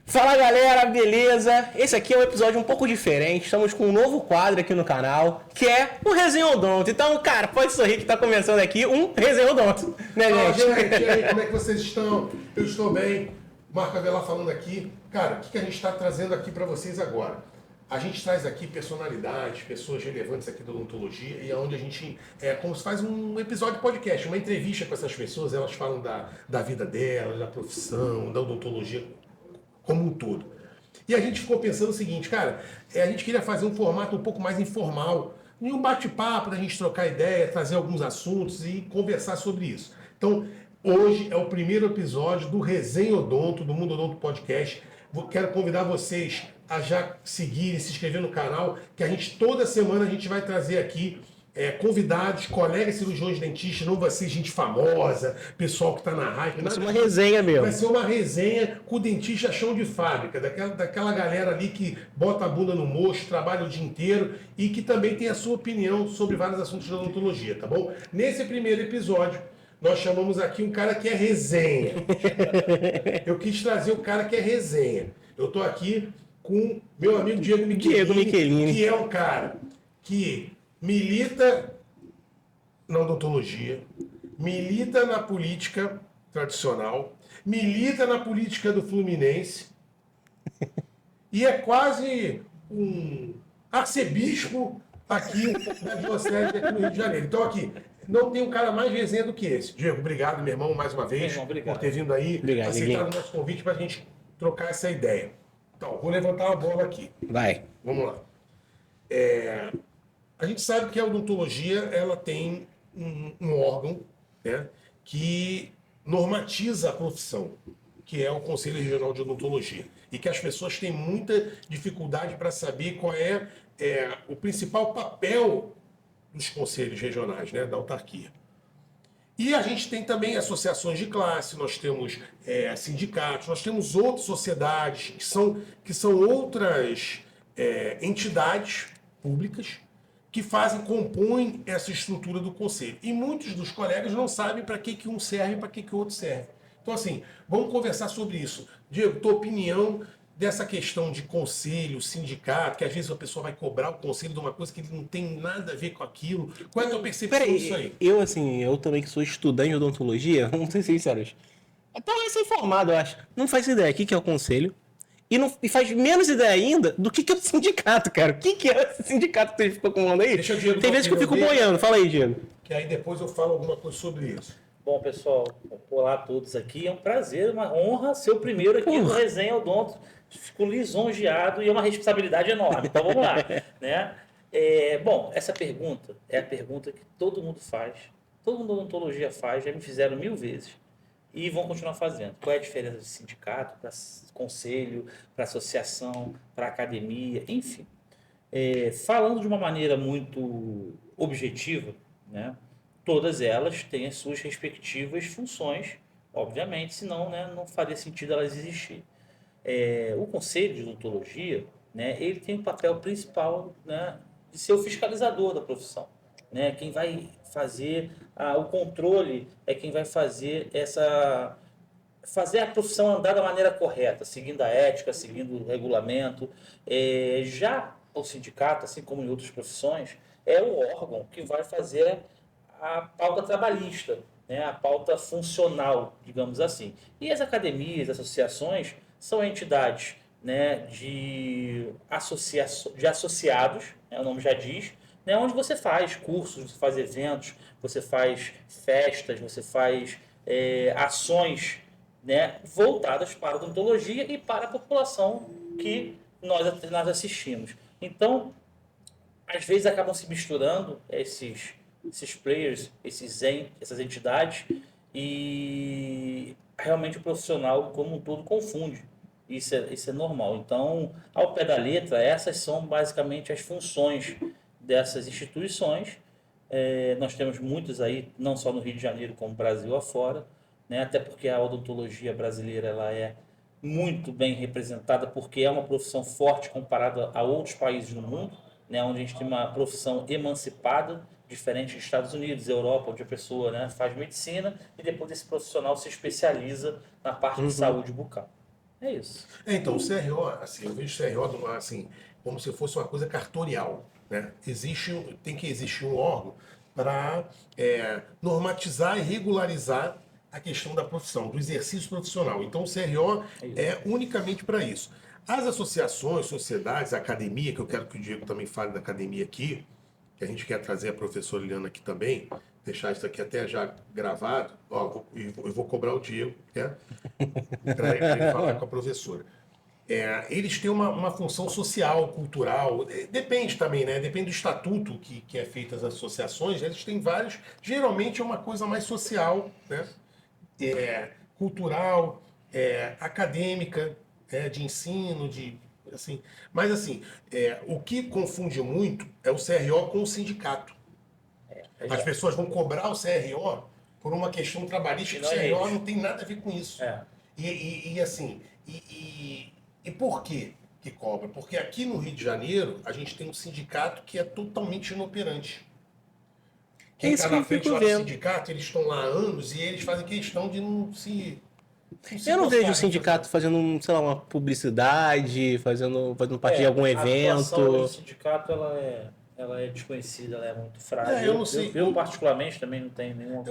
Fala galera, beleza? Esse aqui é um episódio um pouco diferente. Estamos com um novo quadro aqui no canal, que é o Resenha Odonto. Então, cara, pode sorrir que tá começando aqui um Resenha Odonto, né, gente? Gente, e aí, como é que vocês estão? Eu estou bem. Marco Avelar falando aqui. Cara, o que a gente está trazendo aqui para vocês agora? A gente traz aqui personalidades, pessoas relevantes aqui da odontologia, e é onde a gente, como se faz um episódio de podcast, uma entrevista com essas pessoas, elas falam da vida delas, da profissão, da odontologia como um todo. E a gente ficou pensando o seguinte, cara, a gente queria fazer um formato um pouco mais informal, em um bate-papo, da gente trocar ideia, trazer alguns assuntos e conversar sobre isso. Então, hoje é o primeiro episódio do Resenha Odonto, do Mundo Odonto Podcast. Quero convidar vocês a já seguirem, se inscrever no canal, que a gente toda semana a gente vai trazer aqui convidados, colegas cirurgiões dentistas, não vai ser gente famosa, pessoal que está na hype. Vai ser uma resenha mesmo. Vai ser uma resenha com o dentista chão de fábrica, daquela galera ali que bota a bunda no mocho, trabalha o dia inteiro e que também tem a sua opinião sobre vários assuntos da odontologia, tá bom? Nesse primeiro episódio, nós chamamos aqui um cara que é resenha. Eu quis trazer o cara que é resenha. Eu estou aqui com meu amigo Diego Michelini, que é um cara que milita na odontologia, milita na política tradicional, milita na política do Fluminense e é quase um arcebispo aqui da Diocese aqui no Rio de Janeiro. Então aqui, não tem um cara mais resenha do que esse. Diego, obrigado, meu irmão, mais uma vez, por ter vindo aí, aceitado o nosso convite para a gente trocar essa ideia. Então, vou levantar uma bola aqui. Vai. Vamos lá. A gente sabe que a odontologia ela tem um órgão, né, que normatiza a profissão, que é o Conselho Regional de Odontologia. E que as pessoas têm muita dificuldade para saber qual é o principal papel dos conselhos regionais, né, da autarquia. E a gente tem também associações de classe, nós temos sindicatos, nós temos outras sociedades, que são outras entidades públicas que compõem essa estrutura do conselho. E muitos dos colegas não sabem para que um serve e para que o outro serve. Então, assim, vamos conversar sobre isso. Diego, tua opinião dessa questão de conselho, sindicato, que às vezes a pessoa vai cobrar o conselho de uma coisa que não tem nada a ver com aquilo. Qual é a tua percepção disso aí? Eu também que sou estudante de odontologia, vamos ser sinceros, até recém-formado, eu acho, não faz ideia o que é o conselho. E faz menos ideia ainda do que é o sindicato, cara. O que é esse sindicato que você ficou comando aí? Tem vezes que eu fico boiando. Fala aí, Diego. Que aí depois eu falo alguma coisa sobre isso. Bom, pessoal, olá a todos aqui. É um prazer, uma honra ser o primeiro aqui no Resenha Odonto. Fico lisonjeado e é uma responsabilidade enorme. Então vamos lá. Né? Bom, essa pergunta é a pergunta que todo mundo faz. Todo mundo da odontologia faz, já me fizeram 1000 vezes. E vão continuar fazendo. Qual é a diferença de sindicato para conselho, para associação, para academia, enfim. Falando de uma maneira muito objetiva, né, todas elas têm as suas respectivas funções, obviamente, senão, né, não faria sentido elas existirem. O conselho de odontologia, né, ele tem o papel principal, né, de ser o fiscalizador da profissão. Né, quem vai fazer o controle é quem vai fazer a profissão andar da maneira correta, seguindo a ética, seguindo o regulamento. Já o sindicato, assim como em outras profissões, é o órgão que vai fazer a pauta trabalhista, né, a pauta funcional, digamos assim. E as academias, associações, são entidades, né, de associados, né, o nome já diz, né, onde você faz cursos, você faz eventos, você faz festas, você faz ações, né, voltadas para a odontologia e para a população que nós assistimos. Então, às vezes acabam se misturando esses players, essas entidades, e realmente o profissional como um todo confunde. Isso é normal. Então, ao pé da letra, essas são basicamente as funções dessas instituições. Nós temos muitas aí, não só no Rio de Janeiro, como no Brasil afora, né? Até porque a odontologia brasileira ela é muito bem representada, porque é uma profissão forte comparada a outros países no mundo, né? Onde a gente tem uma profissão emancipada, diferente dos Estados Unidos, Europa, onde a pessoa, né, faz medicina e depois esse profissional se especializa na parte de saúde bucal. É isso. Então, o CRO, assim, eu vejo o CRO assim, como se fosse uma coisa cartorial, né? Tem que existir um órgão para normatizar e regularizar a questão da profissão, do exercício profissional. Então, o CRO é unicamente para isso. As associações, sociedades, a academia, que eu quero que o Diego também fale da academia aqui, que a gente quer trazer a professora Eliana aqui também, deixar isso aqui até já gravado, ó, eu vou cobrar o Diego, né? Para ele falar com a professora. Eles têm uma função social, cultural, depende também, né? Depende do estatuto que é feito as associações, eles têm vários, geralmente é uma coisa mais social, né? Cultural, acadêmica, de ensino, assim. Mas assim, o que confunde muito é o CRO com o sindicato. As pessoas vão cobrar o CRO por uma questão trabalhista, que o CRO não tem nada a ver com isso. Assim, e por quê que cobra? Porque aqui no Rio de Janeiro, a gente tem um sindicato que é totalmente inoperante. Quem está na frente lá do sindicato, eles estão lá há anos e eles fazem questão de não se... Eu não vejo o sindicato fazendo, sei lá, uma publicidade, fazendo parte de algum evento. A atuação do sindicato, ela é desconhecida, ela é muito frágil. Eu não sei. Eu particularmente, também não tenho nenhuma...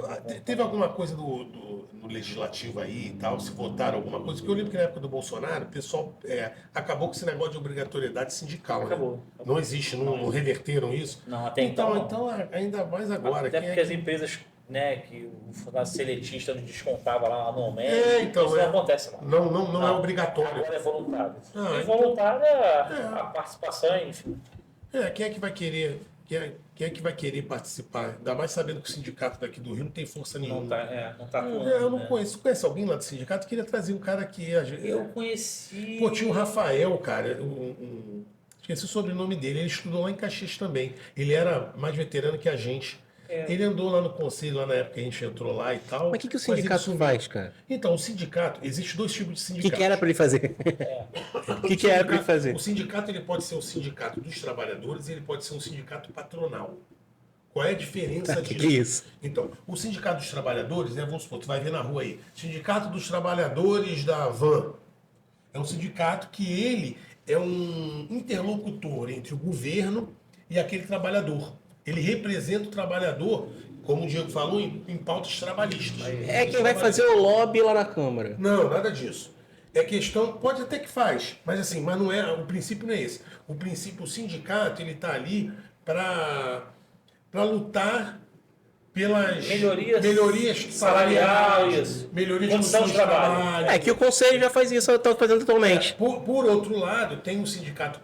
Teve alguma coisa no legislativo aí e tal, se votaram alguma coisa, porque eu lembro que na época do Bolsonaro, o pessoal acabou com esse negócio de obrigatoriedade sindical. Acabou. Né? Não existe, não reverteram isso. Não, até então. Então, ainda mais agora. Até porque as empresas, né, que o seletista nos descontava lá anualmente, então, isso não acontece lá. Não é obrigatório. Agora é voluntário. E voluntário a participação, enfim. Quem é que vai querer? Quem é que vai querer participar? Ainda mais sabendo que o sindicato daqui do Rio não tem força nenhuma. Não tá atuando. Eu não conheço. Conhece alguém lá do sindicato? Eu queria trazer um cara aqui. Eu conheci. Pô, tinha o Rafael, cara. Esqueci o sobrenome dele. Ele estudou lá em Caxias também. Ele era mais veterano que a gente. Ele andou lá no conselho, lá na época que a gente entrou lá e tal. Mas o que o sindicato faz, cara? Então, o sindicato, existe dois tipos de sindicato. O que era para ele fazer? O que era para ele fazer? O sindicato ele pode ser o sindicato dos trabalhadores e ele pode ser um sindicato patronal. Qual é a diferença disso? Que é isso? Então, o sindicato dos trabalhadores, vamos supor, tu vai ver na rua aí, Sindicato dos Trabalhadores da Van. É um sindicato que ele é um interlocutor entre o governo e aquele trabalhador. Ele representa o trabalhador, como o Diego falou, em pautas trabalhistas. É quem vai fazer o lobby lá na Câmara. Não, nada disso. É questão, pode até que faz, mas assim, mas não é, o princípio não é esse. O sindicato, ele está ali para lutar pelas melhorias salariais, melhorias de condições de trabalho. É que o conselho já faz isso, está fazendo atualmente. Por outro lado, tem um sindicato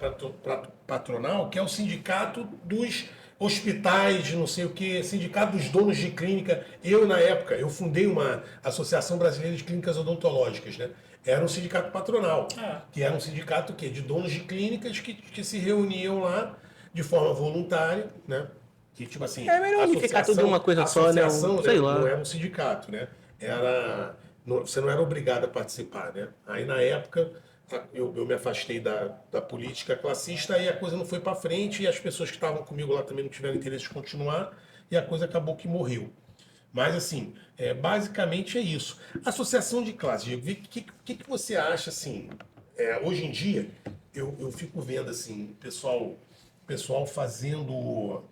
patronal, que é o sindicato dos hospitais, não sei o que, sindicato dos donos de clínica. Eu, na época, eu fundei uma Associação Brasileira de Clínicas Odontológicas, né? Era um sindicato patronal, que era um sindicato de donos de clínicas que se reuniam lá de forma voluntária, né? Que, tipo assim, é melhor unificar tudo uma coisa só, né? Sei lá. Não era um sindicato, né? Você não era obrigado a participar, né? Aí, na época, eu me afastei da política classista e a coisa não foi para frente e as pessoas que estavam comigo lá também não tiveram interesse de continuar e a coisa acabou que morreu. Mas, assim, basicamente é isso. Associação de classes, Diego, o que você acha, assim, hoje em dia, eu fico vendo, assim, pessoal fazendo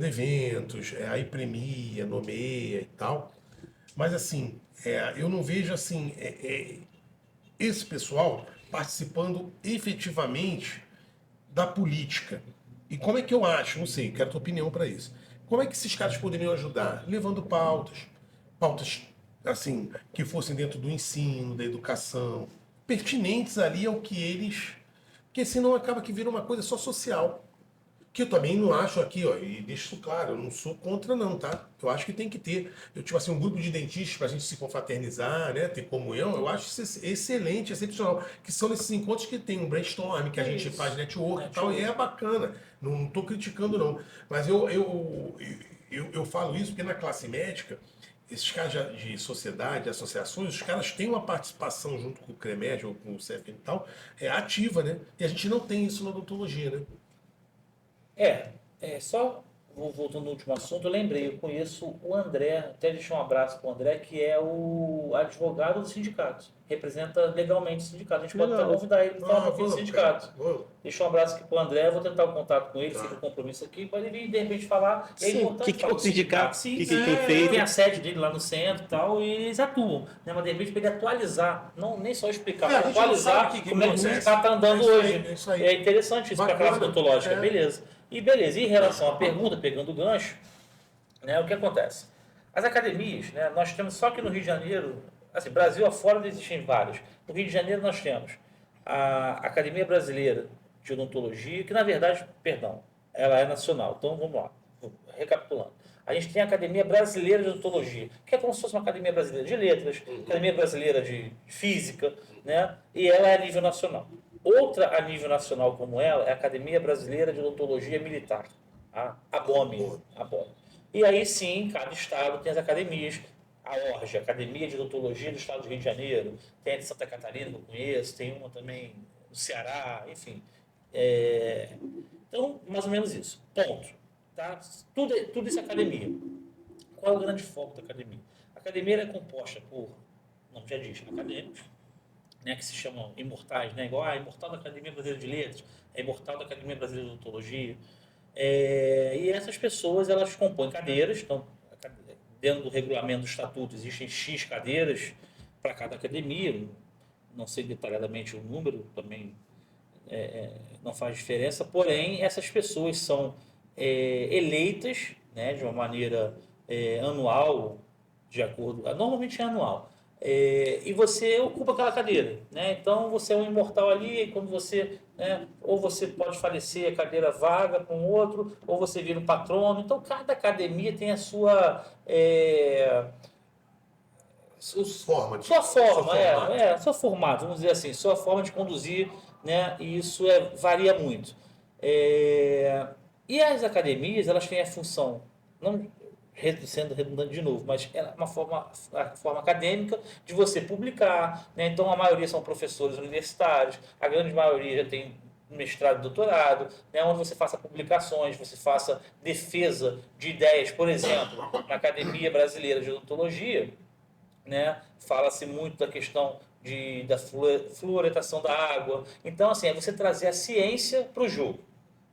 eventos, aí premia, nomeia e tal, mas, assim, eu não vejo, assim, esse pessoal participando efetivamente da política. E como é que eu acho? Não sei, quero a tua opinião para isso. Como é que esses caras poderiam ajudar? Levando pautas, assim, que fossem dentro do ensino, da educação, pertinentes ali ao que eles... Porque senão acaba que vira uma coisa só social. Que eu também não acho aqui, ó, e deixo isso claro, eu não sou contra não, tá? Eu acho que tem que ter. Tipo assim, um grupo de dentistas pra gente se confraternizar, né? Ter comunhão, eu acho isso excelente, excepcional. Que são nesses encontros que tem um brainstorm, que a gente faz network e tal, e é bacana. Não tô criticando não. Mas eu falo isso porque na classe médica, esses caras de sociedade, de associações, os caras têm uma participação junto com o CREMED ou com o CEP e tal, ativa, né? E a gente não tem isso na odontologia, né? Só voltando no último assunto, eu lembrei, eu conheço o André, até deixar um abraço para o André, que é o advogado do sindicato. representa legalmente o sindicato. A gente pode Legal. até convidar ele para falar um pouquinho do sindicato. Vou. Deixa um abraço aqui pro André, vou tentar o contato com ele, Tá. fica o compromisso aqui, para ele vir de repente falar. E é Sim, importante o que é falar o do sindicato, sim, o que sim. tem feito. Tem a sede dele lá no centro e tal, e eles atuam. Né? Mas de repente para ele atualizar, não, nem só explicar, É, a mas gente não atualizar sabe o que como é que o acontece. sindicato está andando É isso aí, hoje. é isso aí. É interessante isso para a Bacana. classe odontológica, É. beleza. E beleza, e em relação à pergunta, pegando o gancho, né, o que acontece? As academias, né, nós temos só que no Rio de Janeiro, assim, Brasil afora existem várias. No Rio de Janeiro nós temos a Academia Brasileira de Odontologia, que na verdade, perdão, ela é nacional. Então vamos lá, recapitulando. A gente tem a Academia Brasileira de Odontologia, que é como se fosse uma Academia Brasileira de Letras, Academia Brasileira de Física, né, e ela é a nível nacional. Outra a nível nacional como ela é a Academia Brasileira de Odontologia Militar, a ABOME. E aí sim, cada estado tem as academias. A ORGE, Academia de Odontologia do Estado do Rio de Janeiro, tem a de Santa Catarina, que eu conheço, tem uma também no Ceará, enfim. Então, mais ou menos isso. Ponto. Tá? Tudo isso é academia. Qual é o grande foco da academia? A academia é composta por, o nome já diz, acadêmicos, né, que se chamam imortais, né, igual a imortal da Academia Brasileira de Letras, a imortal da Academia Brasileira de Odontologia. E essas pessoas, elas compõem cadeiras, então, dentro do regulamento do estatuto, existem X cadeiras para cada academia, não sei detalhadamente o número, também não faz diferença, porém, essas pessoas são eleitas, né, de uma maneira anual, de acordo, normalmente é anual, e você ocupa aquela cadeira, né? Então você é um imortal ali, e quando você, né, ou você pode falecer, a cadeira vaga para um outro, ou você vira um patrono. Então cada academia tem a sua Forma. sua forma, formato. seu formato, vamos dizer assim, sua forma de conduzir, né? E isso varia muito. E as academias, elas têm a função, não sendo redundante de novo, mas é uma forma acadêmica de você publicar, né? Então a maioria são professores universitários, a grande maioria já tem mestrado e doutorado, né? Onde você faça publicações, você faça defesa de ideias, por exemplo, na Academia Brasileira de Odontologia, né? Fala-se muito da questão da fluoretação da água. Então, assim, é você trazer a ciência para o jogo.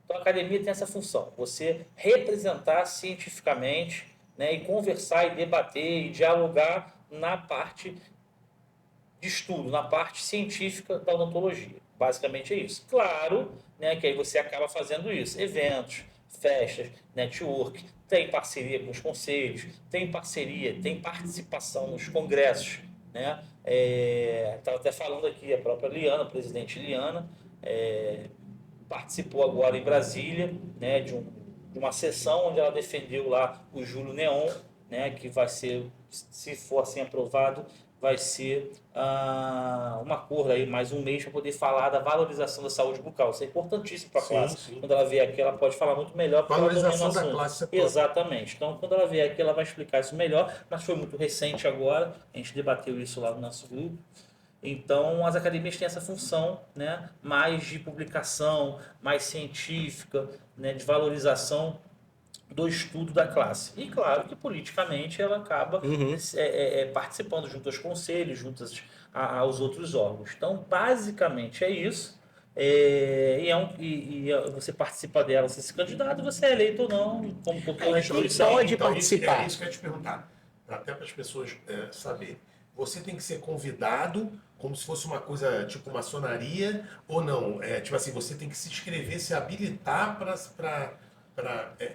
Então, a academia tem essa função, você representar cientificamente, né, e conversar e debater e dialogar na parte de estudo, na parte científica da odontologia. Basicamente é isso. Claro, né, que aí você acaba fazendo isso. Eventos, festas, network, tem parceria com os conselhos, tem participação nos congressos, né? Estava até falando aqui, a própria Liana, a presidente Liana, participou agora em Brasília, né, de uma sessão onde ela defendeu lá o Júlio Neon, né, que vai ser, se for assim aprovado, vai ser uma acordo aí, mais um mês para poder falar da valorização da saúde bucal. Isso é importantíssimo para a classe. Sim. Quando ela vier aqui, ela pode falar muito melhor. Valorização da classe. Exatamente. Então, quando ela vier aqui, ela vai explicar isso melhor, mas foi muito recente agora, a gente debateu isso lá no nosso grupo. Então, as academias têm essa função, né, mais de publicação, mais científica, né, de valorização do estudo da classe. E claro que politicamente ela acaba participando junto aos conselhos, junto aos outros órgãos. Então, basicamente é isso. Você participa dela, você se candidata, você é eleito ou não, como qualquer instituição. Pode participar. É isso que eu ia te perguntar, até para as pessoas saberem. Você tem que ser convidado, como se fosse uma coisa tipo maçonaria, ou não? Tipo assim, você tem que se inscrever, se habilitar para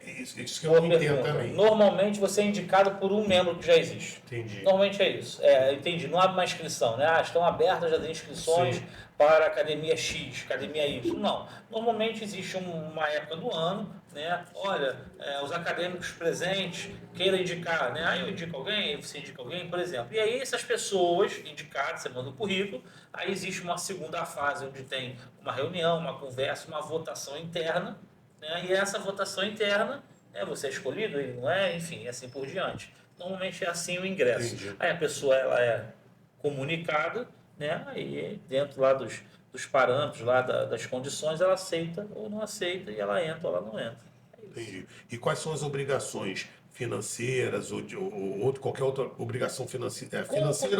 isso que eu não entendo também. Normalmente você é indicado por um membro que já existe. Entendi. Normalmente é isso. Entendi. Não há uma inscrição, né? Estão abertas já as inscrições para a Academia X, Academia Y. Não. Normalmente existe uma época do ano, né? Olha, os acadêmicos presentes queiram indicar, né? Aí eu indico alguém, você indica alguém, por exemplo. E aí essas pessoas indicadas, você manda o currículo, aí existe uma segunda fase onde tem uma reunião, uma conversa, uma votação interna, né? E essa votação interna, você é escolhido, ele não é, enfim, assim por diante. Normalmente é assim o ingresso. Entendi. Aí a pessoa ela é comunicada, né? Aí dentro lá dos parâmetros, lá das condições, ela aceita ou não aceita, e ela entra ou ela não entra. É isso. Entendi. E quais são as obrigações financeiras ou qualquer outra obrigação financeira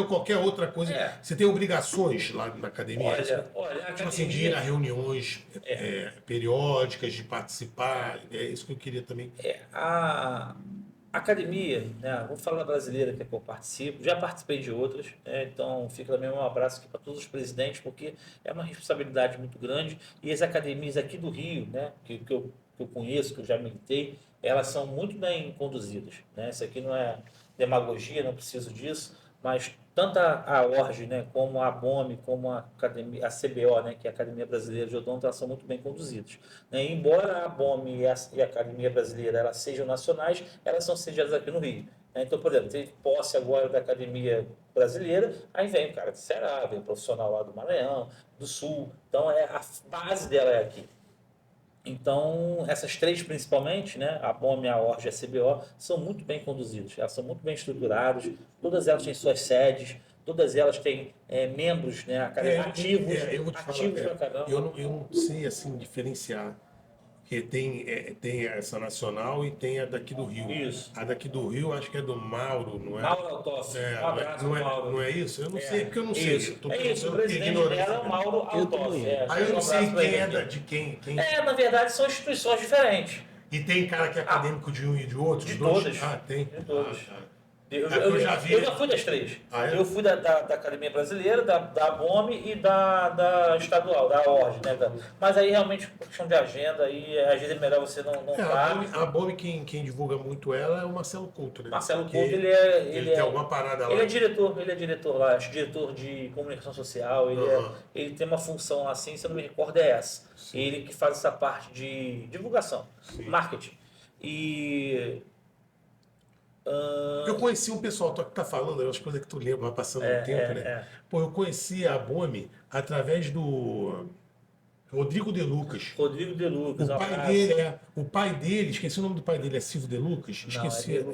ou qualquer outra coisa. Você tem obrigações lá na academia? Olha, a Tipo assim, de ir a reuniões periódicas, de participar. É isso que eu queria também. A academia, né? Vou falar da brasileira que é que eu participo, já participei de outras, né? Então fica também um abraço aqui para todos os presidentes, porque é uma responsabilidade muito grande. E as academias aqui do Rio, né? Que eu conheço, que eu já militei, elas são muito bem conduzidas, né? Isso aqui não é demagogia, não preciso disso, mas tanto a ORG, né, como a ABOME, como a academia, a CBO, né, que é a Academia Brasileira de Odonto, elas são muito bem conduzidas, né? Embora a ABOME e a Academia Brasileira elas sejam nacionais, elas são sediadas aqui no Rio, né? Então, por exemplo, teve posse agora da Academia Brasileira, aí vem o cara de Ceará, vem o profissional lá do Maranhão, do Sul, então a base dela é aqui. Então, essas três principalmente, né, a BOME, a ORG e a CBO, são muito bem conduzidas, elas são muito bem estruturadas, todas elas têm suas sedes, todas elas têm membros, né, ativos, eu vou te ativos falar, pra caramba. eu não sei assim diferenciar. Porque tem essa nacional e tem a daqui do Rio. Isso. A daqui do Rio acho que é do Mauro, não é? Mauro Altoff, um abraço pro Mauro. Não é isso? Eu não sei, porque eu não sei. Isso, Eu tô é isso, o perguntando presidente ignorância, dela é o cara. Mauro Altoff. Aí eu não um sei abraço pra quem ele é aqui. de quem. Na verdade são instituições diferentes. E tem cara que é acadêmico de um e de outro? De os dois? todas. Ah, tem. De todas. Ah, tá. Eu já vi. eu já fui das três. Ah, é? Eu fui da Academia Brasileira, da BOME e da estadual, da ORG, né? Mas aí realmente, por questão de agenda, aí às vezes é melhor você não A BOME quem divulga muito ela é o Marcelo Couto, né? Marcelo Porque Couto, ele tem alguma parada lá. Ele é diretor lá, acho que diretor de comunicação social, ele tem uma função lá assim, se eu não me recordo, é essa. Sim. Ele que faz essa parte de divulgação, marketing. E Eu conheci um pessoal, tu tá falando, as coisas que tu lembra, vai passando o tempo, né? Pô, eu conheci a BOME através do Rodrigo De Lucas. Rodrigo De Lucas, O pai dele, esqueci o nome do pai dele, é Silvio De Lucas? Esqueci.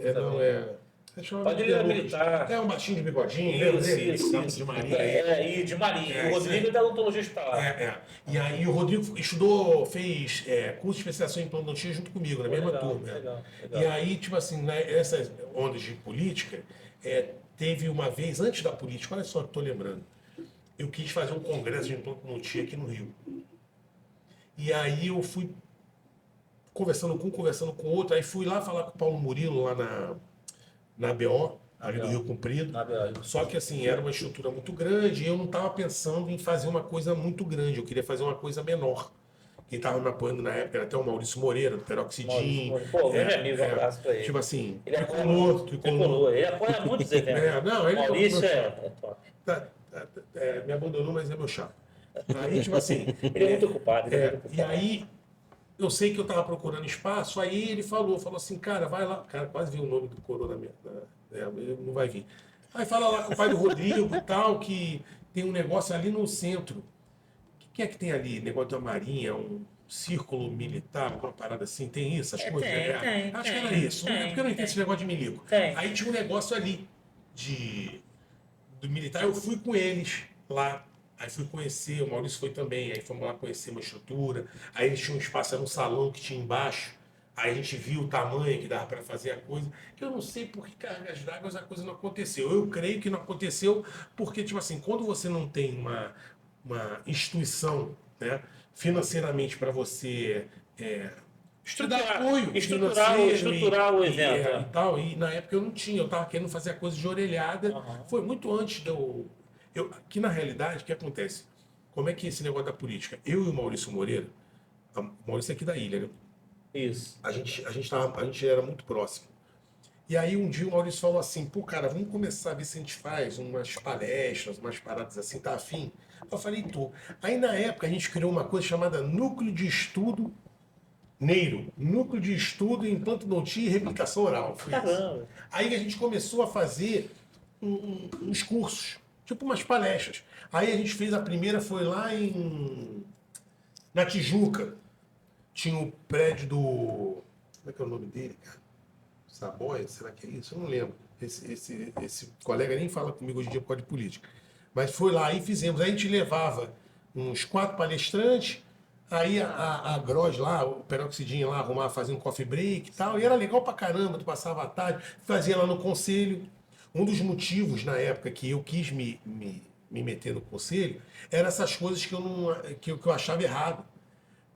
O pai dele era militar. É um baixinho de bigodinho, lembra dele? Isso. De Marinha. De Marinha. O Rodrigo é da odontologia hospitalar. E aí o Rodrigo estudou, fez curso de especialização em implantologia junto comigo, na mesma turma. Legal. E aí, tipo assim, nessas ondas de política, teve uma vez, antes da política, olha só que estou lembrando, eu quis fazer um congresso de implantologia aqui no Rio. E aí eu fui conversando com outro, aí fui lá falar com o Paulo Murilo, lá na BO, ali do Rio Comprido. Só que assim, era uma estrutura muito grande e eu não estava pensando em fazer uma coisa muito grande, eu queria fazer uma coisa menor. Quem estava me apoiando na época era até o Maurício Moreira, do Peroxidin. Pô, grande amigo, um abraço pra ele. Tipo assim, ele tricolor. Ele apoia muitos eventos. Maurício é top. Me abandonou, mas é meu chapa. Aí, tipo assim. Ele é muito ocupado. E aí, eu sei que eu estava procurando espaço, aí ele falou assim, cara, vai lá. Cara, quase vi o nome do coroa não vai vir. Aí fala lá com o pai do Rodrigo e tal, que tem um negócio ali no centro. O que é que tem ali? Negócio da Marinha, um círculo militar, uma parada assim, tem isso? As coisas? Acho que era isso. Porque eu não entendo esse negócio de milico. Aí tinha um negócio ali do militar, eu fui com eles lá. Aí fui conhecer, o Maurício foi também, aí fomos lá conhecer uma estrutura. Aí eles tinham um espaço, era um salão que tinha embaixo. Aí a gente viu o tamanho que dava para fazer a coisa. Que eu não sei por que cargas d'água a coisa não aconteceu. Eu creio que não aconteceu porque, tipo assim, quando você não tem uma instituição, né, financeiramente para você dar apoio estruturar o evento. E tal. E na época eu não tinha, eu estava querendo fazer a coisa de orelhada. Foi muito antes que na realidade, o que acontece? Como é que é esse negócio da política? Eu e o Maurício Moreira, o Maurício é aqui da ilha, né? Isso. A gente era muito próximo. E aí um dia o Maurício falou assim, pô, cara, vamos começar a ver se a gente faz umas palestras, umas paradas assim, tá afim? Eu falei, tô. Aí na época a gente criou uma coisa chamada Núcleo de Estudo Neiro, Núcleo de Estudo em Implantodontia e Reabilitação Oral. Caramba. Aí a gente começou a fazer uns cursos, tipo umas palestras. Aí a gente fez, a primeira foi lá na Tijuca. Tinha o prédio do... Como é que é o nome dele, cara? Saboia? Será que é isso? Eu não lembro. Esse colega nem fala comigo hoje em dia por causa de política. Mas foi lá e fizemos. Aí a gente levava uns 4 palestrantes, Aí a Gross lá, o Peroxidinha lá, arrumava, fazia um coffee break e tal, e era legal pra caramba, tu passava a tarde, fazia lá no conselho. Um dos motivos na época que eu quis me meter no conselho eram essas coisas que eu, não, que eu achava errado.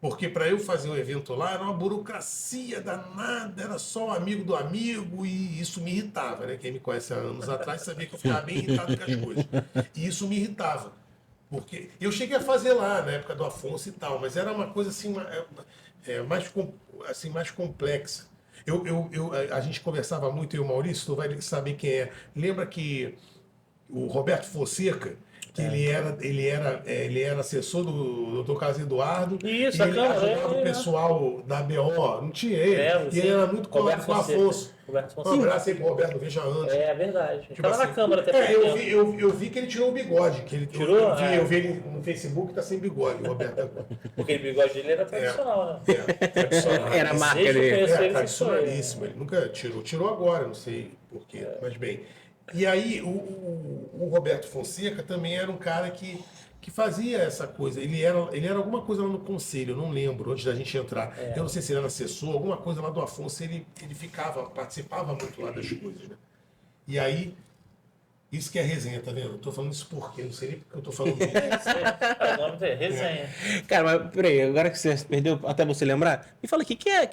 Porque para eu fazer um evento lá era uma burocracia danada, era só amigo do amigo e isso me irritava, né? Quem me conhece há anos atrás sabia que eu ficava bem irritado com as coisas. E isso me irritava. Porque eu cheguei a fazer lá na época do Afonso e tal, mas era uma coisa assim, mais complexa. A gente conversava muito, eu e o Maurício, tu vai saber quem é. Lembra que o Roberto Fonseca, que ele era assessor do Dr. Carlos Eduardo, Isso, e a ele Câmara, ajudava o pessoal da BO, não tinha ele. E ele era muito colado com o Afonso. Roberto Um Fonseca. abraço aí pro Roberto, não veja antes. É verdade. Tipo Estava na assim, Câmara até pouco tempo. eu vi que ele tirou o bigode. Que ele, Tirou? eu vi ele no Facebook, tá sem bigode, o Roberto agora. Porque o bigode dele era tradicional, né? Tradicional. Era a marca Desde que eu dele. conheço ele, Tradicionalíssimo. Ele nunca tirou. Tirou agora, não sei porquê, mas bem. E aí, o Roberto Fonseca também era um cara que fazia essa coisa. Ele era alguma coisa lá no conselho, eu não lembro, antes da gente entrar. Eu não sei se ele era assessor, alguma coisa lá do Afonso, ele participava muito lá das coisas, né? E aí, isso que é resenha, tá vendo? Eu tô falando isso porque, não sei nem porque eu tô falando isso. O nome dele, resenha. Cara, mas peraí, agora que você perdeu, até você lembrar, me fala, o que é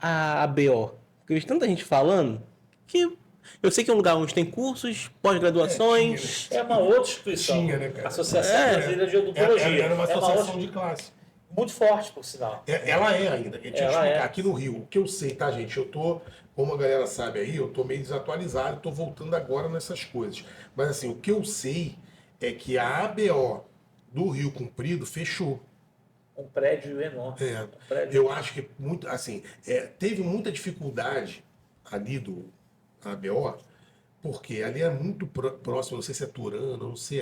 a ABO? Porque eu vejo tanta gente falando que eu sei que é um lugar onde tem cursos, pós-graduações. É uma outra instituição. Tinha, né, cara? Associação Brasileira de Odontologia. Era uma É associação outra- de classe. muito forte, por sinal. Ela é ainda. Deixa eu Ela explicar. é. Aqui no Rio, o que eu sei, tá, gente? Eu tô, como a galera sabe aí, eu tô meio desatualizado, tô voltando agora nessas coisas. Mas assim, o que eu sei é que a ABO do Rio Comprido fechou. Um prédio enorme. É, Um prédio... eu acho que muito, assim, teve muita dificuldade ali do ABO, porque ali é muito próximo, não sei se é Turano, não sei,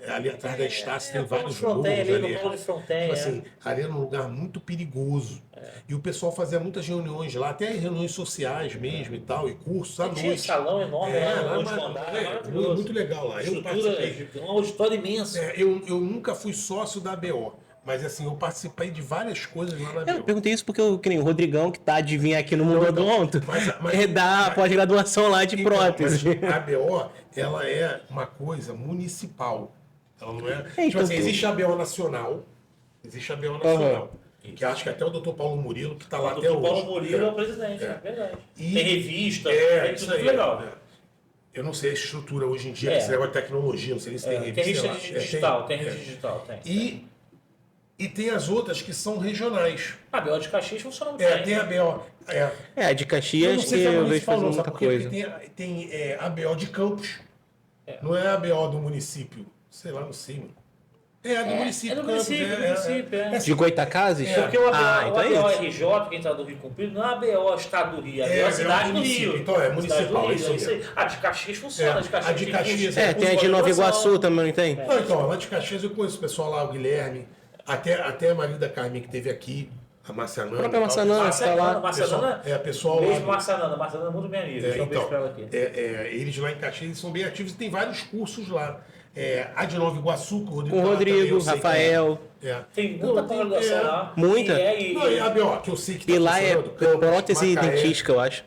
ali atrás da Estácio tem vários morros fronteira, ali ali. no Polo de Fronteira. Tipo assim, ali era um lugar muito perigoso. E o pessoal fazia muitas reuniões lá, até reuniões sociais mesmo e tal, e cursos à Tinha um noite. salão enorme lá no último andar, maravilhoso. Muito legal lá. Eu Estrutura, participei. um auditório imenso. Eu nunca fui sócio da ABO, mas assim, eu participei de várias coisas lá na Eu ABO. perguntei isso porque que nem o Rodrigão, que tá de vir aqui no Mundo Então, Odonto, mas- dá pós-graduação lá de Então, prótese. mas a ABO, ela é uma coisa municipal. Ela não é. Tipo então, assim, existe a ABO nacional. Existe a ABO nacional. Que acho que até o Dr. Paulo Murilo, que está lá O até Dr. hoje. Paulo Murilo é o presidente, é verdade. E- Tem revista, tem isso tudo aí, legal. Eu não sei a estrutura hoje em dia, esse negócio de tecnologia, não sei nem se tem revista. Tem revista sei lá. digital, tem revista digital, tem. E tem as outras que são regionais. A BO de Caxias funciona muito Tem bem. a BO. É, de Eu Caxias não que sei se é eu vejo municipal, fazendo não, sabe muita por quê? coisa. Porque tem a BO de Campos. Não é a BO do município. Sei lá, não sei, mano. É a do município. É do Campos, município, do município, é. De Goitacazes? Porque o ABO, então é o ABO isso. RJ, quem está do Rio Comprido, não é a ABO Estado do Rio, é a É, cidade é o do município, Rio. então é Cidade municipal, do Rio, isso aí. mesmo. A de Caxias funciona, É, a de Caxias a de tem Caxias curso, É, tem a de Nova Iguaçu também, não tem? Não, então, lá de Caxias eu conheço o pessoal lá, o Guilherme, até a Marida Carmen que teve aqui, a Marcianana. A própria e tal. Marcianana, Marcianana, tá lá. Marcianana, pessoal lá. beijo Marcianana é muito bem amiga. Deixa eu um beijo pra ela aqui. Eles lá em Caxias eles são bem ativos e tem vários cursos lá. A de Nova Iguaçu, com o Rodrigo. Com o tá lá também, Rodrigo, eu sei que Rafael. Tem muita pós-graduação lá. Muita. Não, e a BO, que eu sei que tá E lá é funcionando, Campos, prótese e Macaé, dentística, eu acho.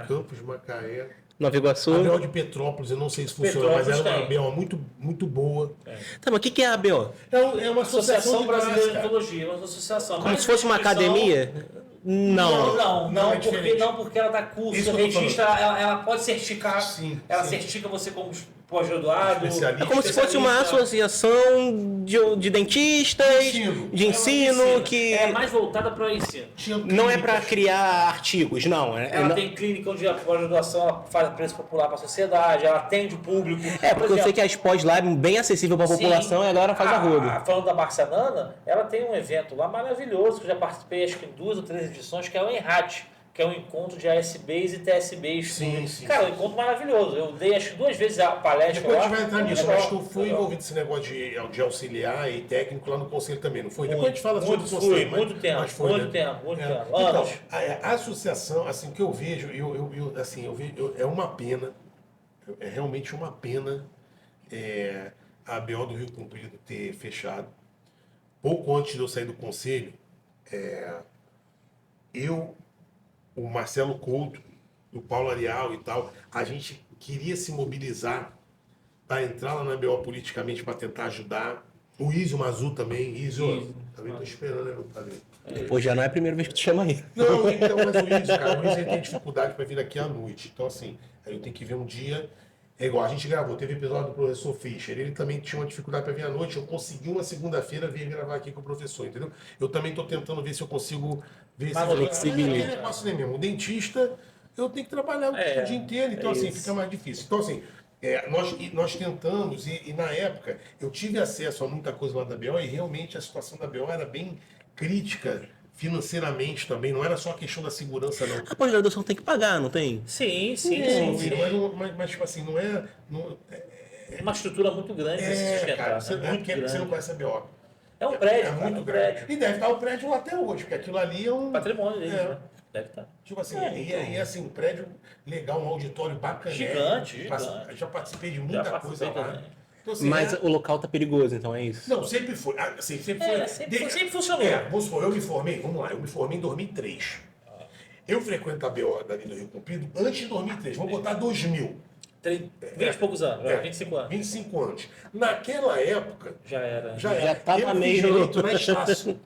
Campos, Macaé. Nova A Iguaçu. BO de Petrópolis, eu não sei se funciona, mas Petrópolis era uma tem. BO muito, muito boa. Tá, mas o que é a ABO? É uma associação Associação de Brasileira classe, de cara. Odontologia, uma associação. Como Mais se fosse uma instituição- academia? Não. Não, é diferente. porque ela dá curso, Isso que eu tô registra, ela pode certificar, Sim, ela sim. certifica você como pós-graduado. Especialista. É como se fosse uma associação de dentistas, Ensino. de ensino, que É mais voltada para o ensino. Tinha não é pra clínicas. criar artigos, não. Ela tem clínica onde a pós-graduação ela faz preço popular para a sociedade, ela atende o público. Porque eu sei que as pós lá é bem acessível pra população e a galera faz a roda. Falando da Marcianana, ela tem um evento lá maravilhoso, que eu já participei acho que em 2 ou 3 edições, que é o ENRAT, que é um encontro de ASBs e TSBs. Sim, sim, Cara, sim. um encontro maravilhoso. Eu dei acho que 2 vezes a palestra Depois a lá. gente vai entrar Muito nisso, legal. mas tu foi envolvido nesse negócio de auxiliar e técnico lá no conselho também, não foi? Depois a gente fala Muito, sobre o conselho. fui, muito tempo, mas foi, muito né? tempo, muito tempo. Então, Anos. a associação, assim, o que eu vejo, é uma pena, é realmente uma pena a ABO do Rio Comprido ter fechado, pouco antes de eu sair do conselho, eu, o Marcelo Couto, o Paulo Arial e tal, a gente queria se mobilizar para entrar lá na BO politicamente para tentar ajudar. O Izio Mazu também. Izio, também estou esperando, né, meu padrinho? Pô, já não é a primeira vez que tu chama aí. Não, então, mas o Izio, cara, o Izio ele tem dificuldade para vir aqui à noite. Então, assim, aí eu tenho que ver um dia. É igual, a gente gravou, teve episódio do professor Fischer, ele também tinha uma dificuldade para vir à noite, eu consegui uma segunda-feira vir gravar aqui com o professor, entendeu? Eu também estou tentando ver se eu consigo ver se... flexibilidade. É negócio, né, mesmo? O dentista, eu tenho que trabalhar o dia inteiro, então assim, fica mais difícil. Então assim, nós tentamos, e na época eu tive acesso a muita coisa lá da BO e realmente a situação da BO era bem crítica financeiramente também, não era só a questão da segurança, não. A pós-graduação tem que pagar, não tem? Sim. Mas tipo assim, não é. É uma estrutura muito grande para se sustentar. Cara, você, muito você grande. não conhece a BO. É um prédio, É muito um grande. prédio. E deve estar o prédio lá até hoje, porque aquilo ali é um. Patrimônio deles, É. né? Deve estar. Tipo assim, e assim, um prédio legal, um auditório bacana. Gigante. Já participei de Já muita participei coisa lá. também. Então, assim, Mas o local tá perigoso, então é isso. Não, sempre foi. Assim, sempre foi. Sempre funcionou. Vamos supor, eu me formei, vamos lá, eu me formei em 2003. Eu frequento a BO dali do Rio Comprido antes de 2003, vamos botar 2000. 20 e poucos anos, 25 anos. 25 anos. Naquela época, Já era. já tava eu fiz meio- direito na Estácio.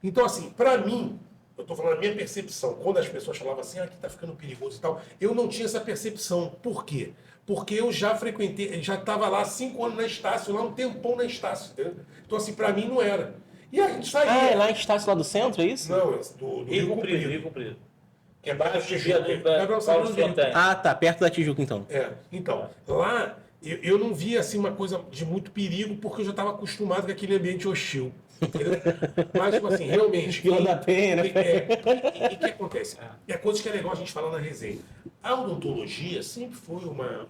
Então, assim, pra mim, eu tô falando a minha percepção, quando as pessoas falavam assim, aqui tá ficando perigoso e tal, eu não tinha essa percepção. Por quê? Porque eu já frequentei, já estava lá 5 anos na Estácio, lá um tempão na Estácio, entendeu? Então, assim, pra mim não era. E a gente saía. Ah, é lá em Estácio, lá do centro, é isso? Não, do Rio Comprido. Que é baixo de Viaduto Paulo Paulo Fontaine. Ah, tá, perto da Tijuca, então. Então, lá eu não via assim uma coisa de muito perigo, porque eu já estava acostumado com aquele ambiente hostil. Entendeu? Mas, tipo assim, realmente. Vila da Penha, né? E o que acontece? É coisa que é legal a gente falar na resenha. A odontologia sempre foi uma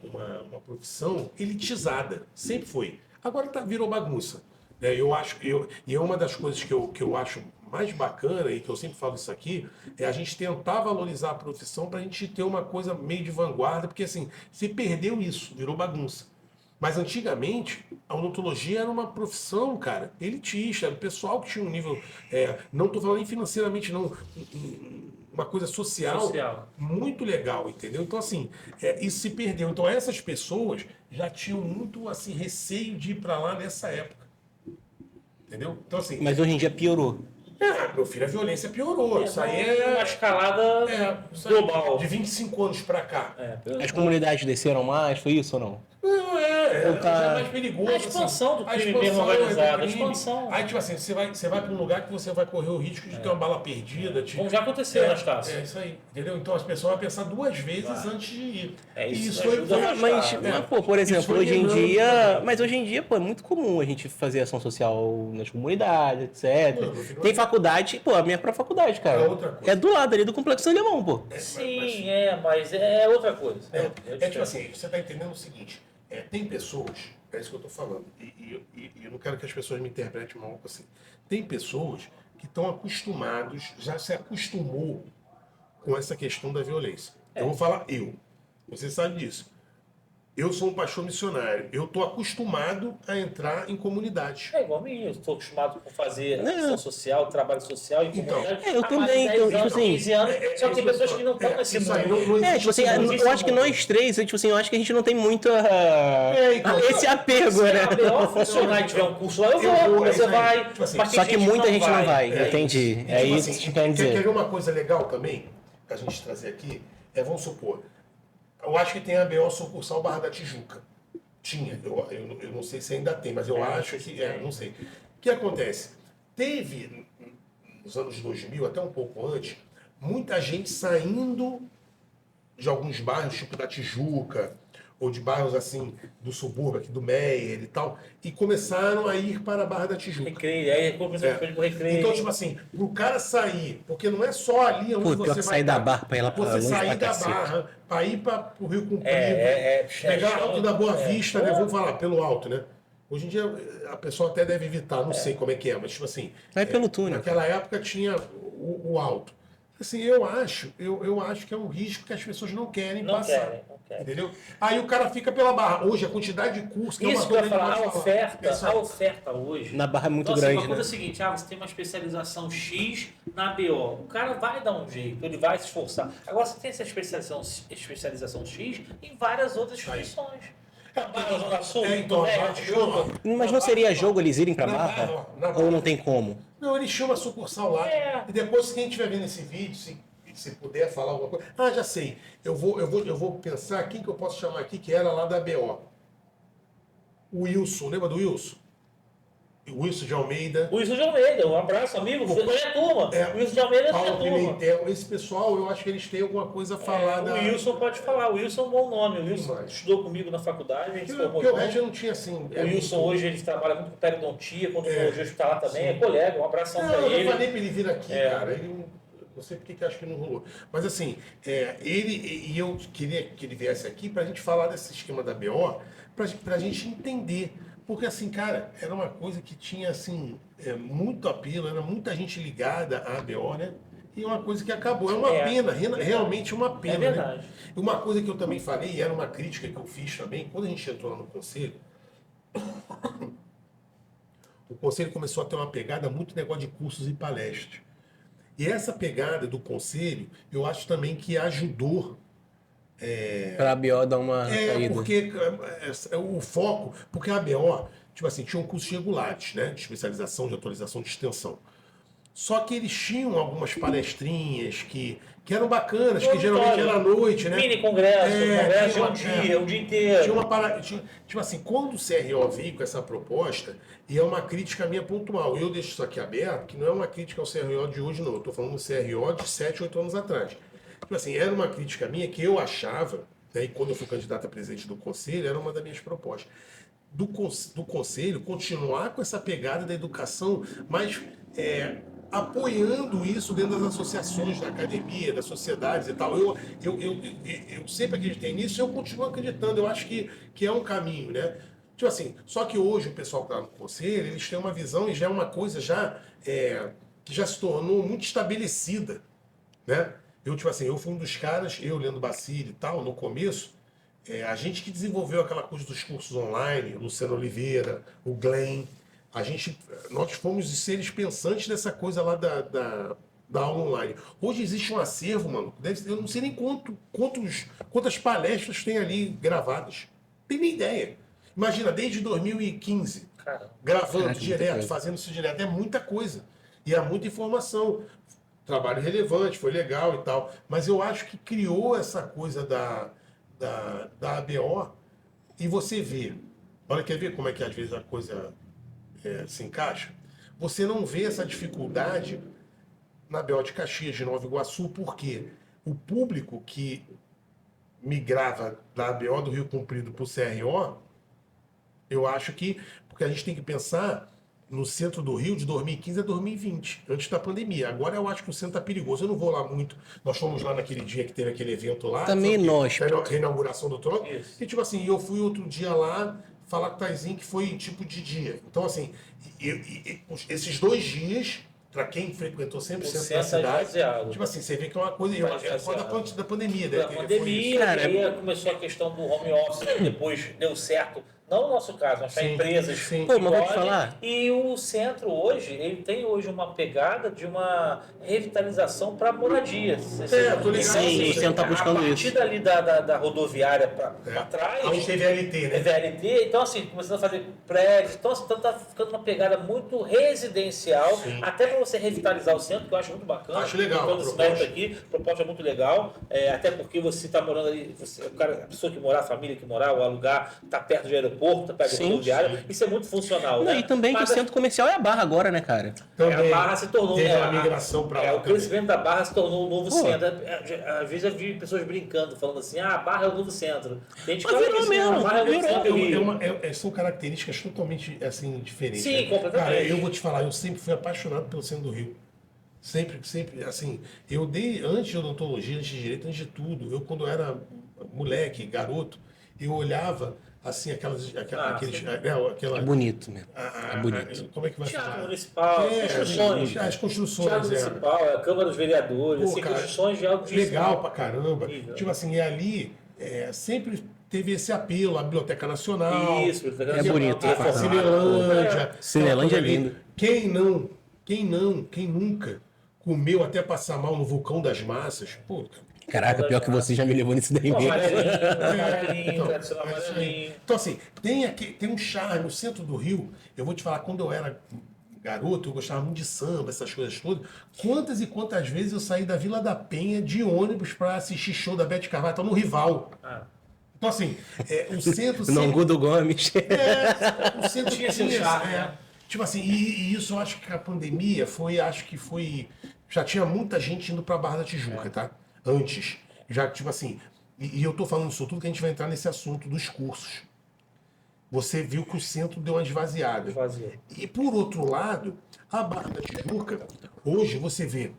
profissão elitizada. Sempre foi. Agora virou bagunça. Eu acho, e é uma das coisas que eu acho mais bacana, e que eu sempre falo isso aqui, é a gente tentar valorizar a profissão para a gente ter uma coisa meio de vanguarda, porque assim, se perdeu isso, virou bagunça. Mas antigamente, a odontologia era uma profissão, cara, elitista, era o pessoal que tinha um nível, não estou falando nem financeiramente, não, uma coisa social, muito legal, entendeu? Então, assim, isso se perdeu. Então, essas pessoas já tinham muito, assim, receio de ir para lá nessa época. Entendeu? Então, assim... Mas hoje em dia piorou. Meu filho, a violência piorou. Isso aí é... Uma escalada global. De 25 anos para cá. As comunidades desceram mais, foi isso ou não? Não, já é mais perigoso. A expansão do assim, crime mesmo organizado. A expansão. Aí, tipo assim, você vai para um lugar que você vai correr o risco de ter uma bala perdida. Tipo, Como já aconteceu na Estácio. É isso aí, entendeu? Então as pessoas vão pensar 2 vezes antes de ir. Isso foi ajuda Mas, pô, por exemplo, hoje em dia... Mas hoje em dia, pô, é muito comum a gente fazer ação social nas comunidades, etc. Tem faculdade, pô, a minha própria faculdade, cara. É outra coisa. É do lado ali do Complexo Alemão, pô. Sim, mas é outra coisa. Tipo assim, você está entendendo o seguinte, tem pessoas, é isso que eu estou falando, e eu não quero que as pessoas me interpretem mal assim. Tem pessoas que estão acostumados, já se acostumou com essa questão da violência. Eu vou falar você sabe disso. Eu sou um pastor missionário. Eu estou acostumado a entrar em comunidades. É igual a mim, eu estou acostumado com fazer ação social, trabalho social em comunidade. eu há mais também, de 10 então, tipo anos, assim, 15 anos, só que tem pessoas que não estão nesse isso aí, mundo. não existe Tipo assim, esse mundo. eu acho que nós três, tipo assim, eu acho que a gente não tem muito então, esse apego, Se né? a BO funcionar e tiver um curso lá, eu Eu vou, vou, é você isso aí. vai. Tipo assim, mas tem Só que muita gente não vai, É entendi. isso. É Tipo isso assim, que quer Quer dizer. ver uma coisa legal também, pra gente trazer aqui? Vamos supor, eu acho que tem a BO sucursal Barra da Tijuca. Tinha, eu não sei se ainda tem, mas eu acho que, não sei. O que acontece? Teve, nos anos 2000, até um pouco antes, muita gente saindo de alguns bairros, tipo da Tijuca, ou de bairros assim, do subúrbio, aqui do Meier e tal, e começaram a ir para a Barra da Tijuca. Recreio, aí começou a recreio. Então, tipo assim, pro cara sair, porque não é só ali onde Pô, pior você que vai sair da estar. Barra pra ir lá pra Você longe sair pra da cacete. Barra para ir para o Rio Comprido, chão, pegar alto da Boa Vista, né? Vamos falar, pelo alto, né? Hoje em dia a pessoa até deve evitar, não sei como é que é, mas tipo assim... Vai pelo túnel. Naquela época tinha o alto. Assim, eu acho que é um risco que as pessoas não querem Não passar. querem, não querem. Entendeu? Aí o cara fica pela barra. Hoje, a quantidade de cursos que Isso que eu ia falar, pode a oferta hoje. Na Barra é muito Então, assim, grande, uma coisa é né? o seguinte, você tem uma especialização X na BO. O cara vai dar um jeito, ele vai se esforçar. Agora você tem essa especialização X em várias outras funções. Na Barra Zona Sul, então, Tijuca. Mas não seria jogo eles irem pra Na Barra? Barra, na Barra. Ou não tem como? Não, ele chama a sucursal lá. É. E depois, quem estiver vendo esse vídeo, se puder falar alguma coisa. Ah, já sei. Eu vou pensar quem que eu posso chamar aqui que era lá da BO. O Wilson, lembra do Wilson? O Wilson de Almeida. O Wilson de Almeida, um abraço, amigo. Foi a turma. É, O Wilson de Almeida é a Paulo turma. Pimentel. Esse pessoal, eu acho que eles têm alguma coisa a falar O Wilson pode falar, o Wilson é um bom nome. O Wilson Demais. estudou comigo na faculdade, a gente se formou Porque o junto. resto eu não tinha assim. O Wilson hoje ele trabalha muito com periodontia, com odontologia hospitalar também, é colega, um abração Não, pra eu ele. já falei pra ele vir aqui, É. cara. Ele não sei porque que acho que não rolou. Mas assim, ele e eu queria que ele viesse aqui pra gente falar desse esquema da BO, pra gente entender. Porque assim, cara, era uma coisa que tinha assim, muito apelo, era muita gente ligada à BO, né? E é uma coisa que acabou. É uma pena, realmente uma pena. É verdade. Né? E uma coisa que eu também falei, e era uma crítica que eu fiz também, quando a gente entrou lá no conselho, o conselho começou a ter uma pegada muito negócio de cursos e palestras. E essa pegada do conselho, eu acho também que ajudou. Pra BO dar uma caída. Porque o foco, porque a ABO, tipo assim, tinha cursos regulares, né? De especialização, de atualização, de extensão. Só que eles tinham algumas palestrinhas que eram bacanas, que geralmente era à noite, né? Mini congresso, congresso de um dia inteiro. Tinha uma tipo assim, quando o CRO veio com essa proposta, e é uma crítica minha pontual, eu deixo isso aqui aberto, que não é uma crítica ao CRO de hoje, não. Eu estou falando do CRO de 7, 8 anos atrás. Tipo assim, era uma crítica minha que eu achava, né, e quando eu fui candidato a presidente do conselho, era uma das minhas propostas. Do conselho, continuar com essa pegada da educação, mas apoiando isso dentro das associações, da academia, das sociedades e tal. Eu sempre acreditei nisso e eu continuo acreditando. Eu acho que é um caminho, né? Tipo assim, só que hoje o pessoal que está no conselho, eles têm uma visão e já é uma coisa que já se tornou muito estabelecida, né? Tipo assim, eu fui um dos caras, eu, Leandro Bacilli e tal, no começo, a gente que desenvolveu aquela coisa dos cursos online, o Luciano Oliveira, o Glenn, nós fomos os seres pensantes dessa coisa lá da aula online. Hoje existe um acervo, mano, eu não sei nem quantas palestras tem ali gravadas. Não tenho nem ideia. Imagina, desde 2015, gravando direto, fazendo isso direto, é muita coisa. E é muita informação. Trabalho relevante, foi legal e tal. Mas eu acho que criou essa coisa da ABO e você vê. Olha, quer ver como é que às vezes a coisa se encaixa? Você não vê essa dificuldade na ABO de Caxias, de Nova Iguaçu, porque o público que migrava da ABO do Rio Comprido para o CRO, eu acho que, porque a gente tem que pensar no centro do Rio de 2015 a 2020, antes da pandemia. Agora eu acho que o centro está perigoso. Eu não vou lá muito. Nós fomos lá naquele dia que teve aquele evento lá. Também nós. A reinauguração do trono. Isso. E tipo assim, eu fui outro dia lá falar com o Taizinho que foi tipo de dia. Então assim, esses 2 dias, para quem frequentou 100% da cidade, tipo assim, você vê que é uma coisa... É foda da pandemia, né? Da pandemia, Cara, aí começou a questão do home office, depois deu certo. Não no nosso caso, mas para Sim, empresas. sim. Pô, mas vou te podem. falar. E o centro hoje, ele tem hoje uma pegada de uma revitalização para moradias. Tô ligado. Sim, o centro tá buscando a isso. partir dali da rodoviária para trás. Onde tem VLT, né? VLT, então assim, começando a fazer prédios, então assim, tá ficando uma pegada muito residencial, Sim. até para você revitalizar o centro, que eu acho muito bacana. Acho legal, Todo esse mérito aqui, a proposta é muito legal, até porque você está morando ali, a pessoa que morar, a família que morar, ou alugar, está perto do aeroporto, está perto do rodoviário, isso é muito funcional, Não, né? e também que o centro comercial é a Barra agora, né, cara? Também a Barra se tornou... teve uma migração para lá o crescimento da Barra se tornou o novo Pô. centro. Às vezes eu vi pessoas brincando, falando assim, a Barra é o novo centro. Tem gente que Mas fala virou que mesmo, a Barra é o novo centro do Rio. São características totalmente assim, diferentes. Sim, né? completamente. Cara, eu vou te falar, eu sempre fui apaixonado pelo centro do Rio. Sempre, assim, eu dei, antes de odontologia, antes de direito, antes de tudo, eu quando eu era moleque, garoto, eu olhava assim, aqueles. É bonito mesmo. É bonito. Como é que vai Teatro falar? Municipal, construções. As construções. Teatro Municipal, a Câmara dos Vereadores, Pô, assim, cara, construções de alto legal pra caramba. Nível. Tipo assim, e ali sempre teve esse apelo, a Biblioteca Nacional. Isso, Biblioteca É Nacional, bonito, a pra caramba. Cinelândia. Cinelândia é aquela coisa ali. lindo. Quem nunca comeu até passar mal no Vulcão das Massas? Pô, Caraca, pior que você já me levou nisso daí Pô, mesmo. amarelinho, tradicional é isso aí. amarelinho. Então, assim, tem um charme. No centro do Rio, eu vou te falar, quando eu era garoto, eu gostava muito de samba, essas coisas todas. Quantas e quantas vezes eu saí da Vila da Penha de ônibus para assistir show da Beth Carvalho, tá no Rival. Então, assim, o centro No Angu do Gomes. o centro Tinha seu charme, né? Tipo assim, e isso eu acho que a pandemia já tinha muita gente indo pra Barra da Tijuca, tá? Antes. Já, tipo assim, e eu tô falando isso tudo que a gente vai entrar nesse assunto dos cursos. Você viu que o centro deu uma esvaziada. Esvaziou. E por outro lado, a Barra da Tijuca, hoje você vê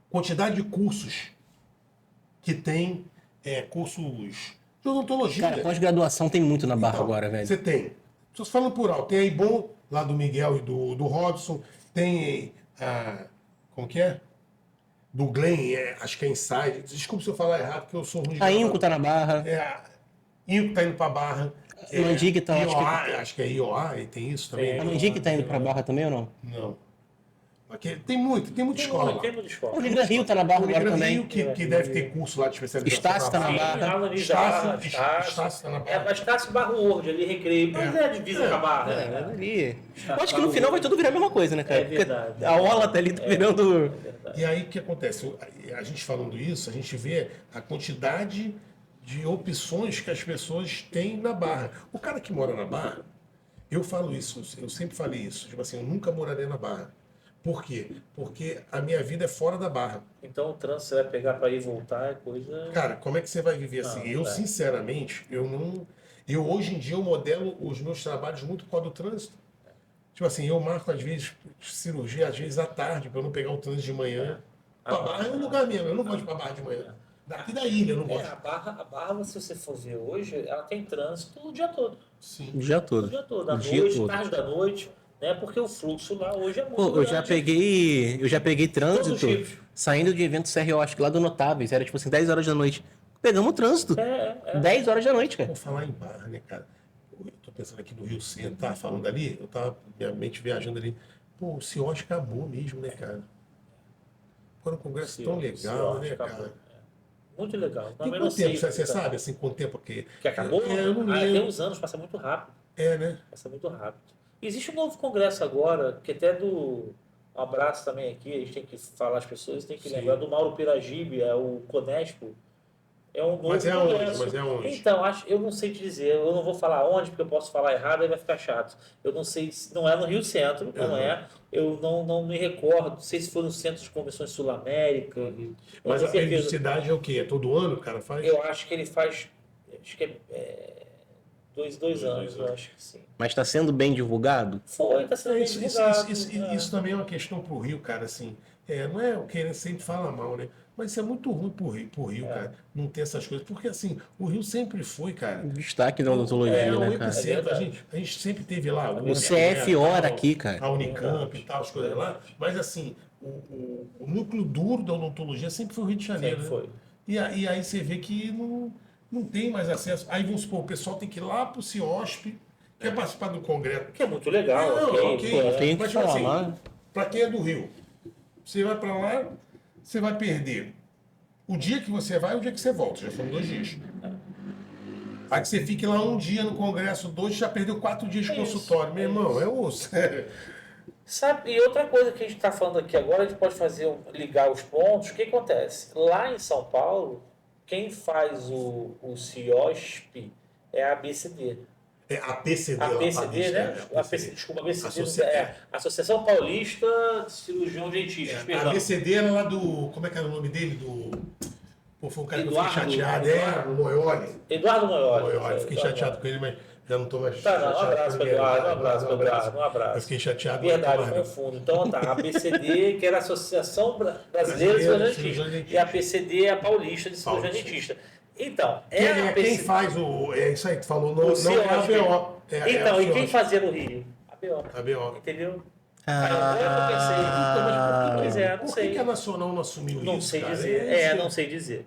quantidade de cursos que tem, cursos de odontologia. Cara, pós-graduação tem muito na Barra Então, agora, velho. Você tem. Estou falando por alto. Tem a Ibom, lá do Miguel e do Robson. Tem a. Como que é? Do Glenn, acho que é Inside. Desculpa se eu falar errado, porque eu sou ruim de A gramática. Inco tá na Barra. A Inco tá indo pra Barra. Mandique tá, acho que é IOA, e tem isso também. A Mandique tá indo pra Barra também ou não? Não. Aqui, tem muita escola lá. Tem muita escola. O Negra Rio tá na Barra O agora Negra também. Rio, que deve ter curso lá de especialização. Estácio tá na Barra. Estácio tá na Barra. Estácio Barra World ali, Recreio. Mas é a divisa com a Barra. É, mas ali. Eu acho que no final vai tudo virar a mesma coisa, né, cara? É verdade. Porque a orla tá ali, tá virando. E aí o que acontece? A gente falando isso, a gente vê a quantidade de opções que as pessoas têm na Barra. O cara que mora na Barra, eu falo isso, eu sempre falei isso, tipo assim, eu nunca moraria na Barra. Por quê? Porque a minha vida é fora da Barra. Então o trânsito você vai pegar para ir e voltar é coisa. Cara, como é que você vai viver assim? Eu, sinceramente, eu não. Eu hoje em dia eu modelo os meus trabalhos muito por causa do trânsito. Tipo assim, eu marco às vezes cirurgia, às vezes à tarde, para eu não pegar o trânsito de manhã. A Barra é um lugar mesmo, eu não gosto de ir pra Barra de manhã. Daqui da ilha eu não gosto. A Barra, se você for ver hoje, ela tem trânsito o dia todo. Sim. O dia todo. O dia todo, à O dia noite, todo. tarde da noite, né? Porque o fluxo lá hoje é muito Pô, eu já peguei Todos trânsito os tipos. saindo de evento CRO, acho que lá do Notáveis, era tipo assim, 10 horas da noite. Pegamos o trânsito. 10 horas da noite, cara. Vou falar em Barra, né, cara? Eu tô pensando aqui no Rio Centro, tava falando ali, eu tava minha mente viajando ali. Pô, o CIOS acabou mesmo, né, cara? Foi um congresso tão legal, né, cara? Muito legal. Tem Também não quanto tempo, sei, você sabe, assim, quanto tempo que... que acabou? Eu não Tem lembro. uns anos, passa muito rápido. Né? Passa muito rápido. Existe um novo congresso agora, que até do. Um abraço também aqui, a gente tem que falar às pessoas, tem que Sim. lembrar do Mauro Piragibe, é o Conespo. É um novo Mas é onde? congresso. Mas é onde? Então, eu não sei te dizer, eu não vou falar onde, porque eu posso falar errado e vai ficar chato. Eu não sei se não é no Rio Centro, não é. Eu não me recordo, não sei se foi no Centro de Convenções Sul-América. Não Mas tenho a certeza. periodicidade é o quê? É todo ano o cara faz? Eu acho que ele faz. Acho que é 2 anos, eu acho que sim. Mas tá sendo bem divulgado? Foi, tá sendo bem divulgado. Isso também é uma questão pro Rio, cara, assim. Não é o que ele sempre fala mal, né? Mas isso é muito ruim pro Rio, cara, não ter essas coisas. Porque, assim, o Rio sempre foi, cara. Destaque da odontologia, o né, cara? Epicentro, a gente sempre teve lá. O CF hora aqui, cara. A Unicamp e tal, as coisas lá. Mas, assim, o núcleo duro da odontologia sempre foi o Rio de Janeiro. Sempre foi. E aí você vê que não tem mais acesso. Aí, vamos supor, o pessoal tem que ir lá pro CIOSP, quer participar do congresso. Que é muito legal. Não, ok, ok. tem que Mas, tipo falar, assim, mas- pra quem é do Rio, você vai pra lá, você vai perder o dia que você vai e o dia que você volta. Já foram 2 dias. Aí que você fique lá um dia no congresso, 2, já perdeu 4 dias de consultório. Meu irmão, é osso. Sabe, e outra coisa que a gente está falando aqui agora, a gente pode ligar os pontos. O que acontece? Lá em São Paulo, quem faz o CIOSP é a ABCD. É a PCD. A PCD, né? Desculpa, a ABCD. Associação Paulista de Cirurgião Dentistas, A perdão. ABCD era lá do... Como é que era o nome dele? Pô, foi um cara que eu Eduardo, fiquei chateado. Eduardo. O Moioli. Eduardo Moioli. Eu fiquei chateado com ele, mas já não estou mais Tá, não, um chateado abraço com para ele. Eduardo, um abraço para Eduardo, um Eu abraço. fiquei chateado. Verdade, eu mas não. confundo. Então tá, a ABCD, que era a Associação Brasileira de Cirurgião Dentista, e a PCD é a Paulista de Cirurgião Paulista. Dentista. Então, Quem faz o... É isso aí que tu falou, não, O não é a CIOSP. BO. Então, e quem fazia no Rio? A BO. A BO. Entendeu? Ah. Aí agora eu pensei, Então, mas pois é, não por sei. que a Nacional não assumiu Não isso, sei cara? dizer. Não sei dizer.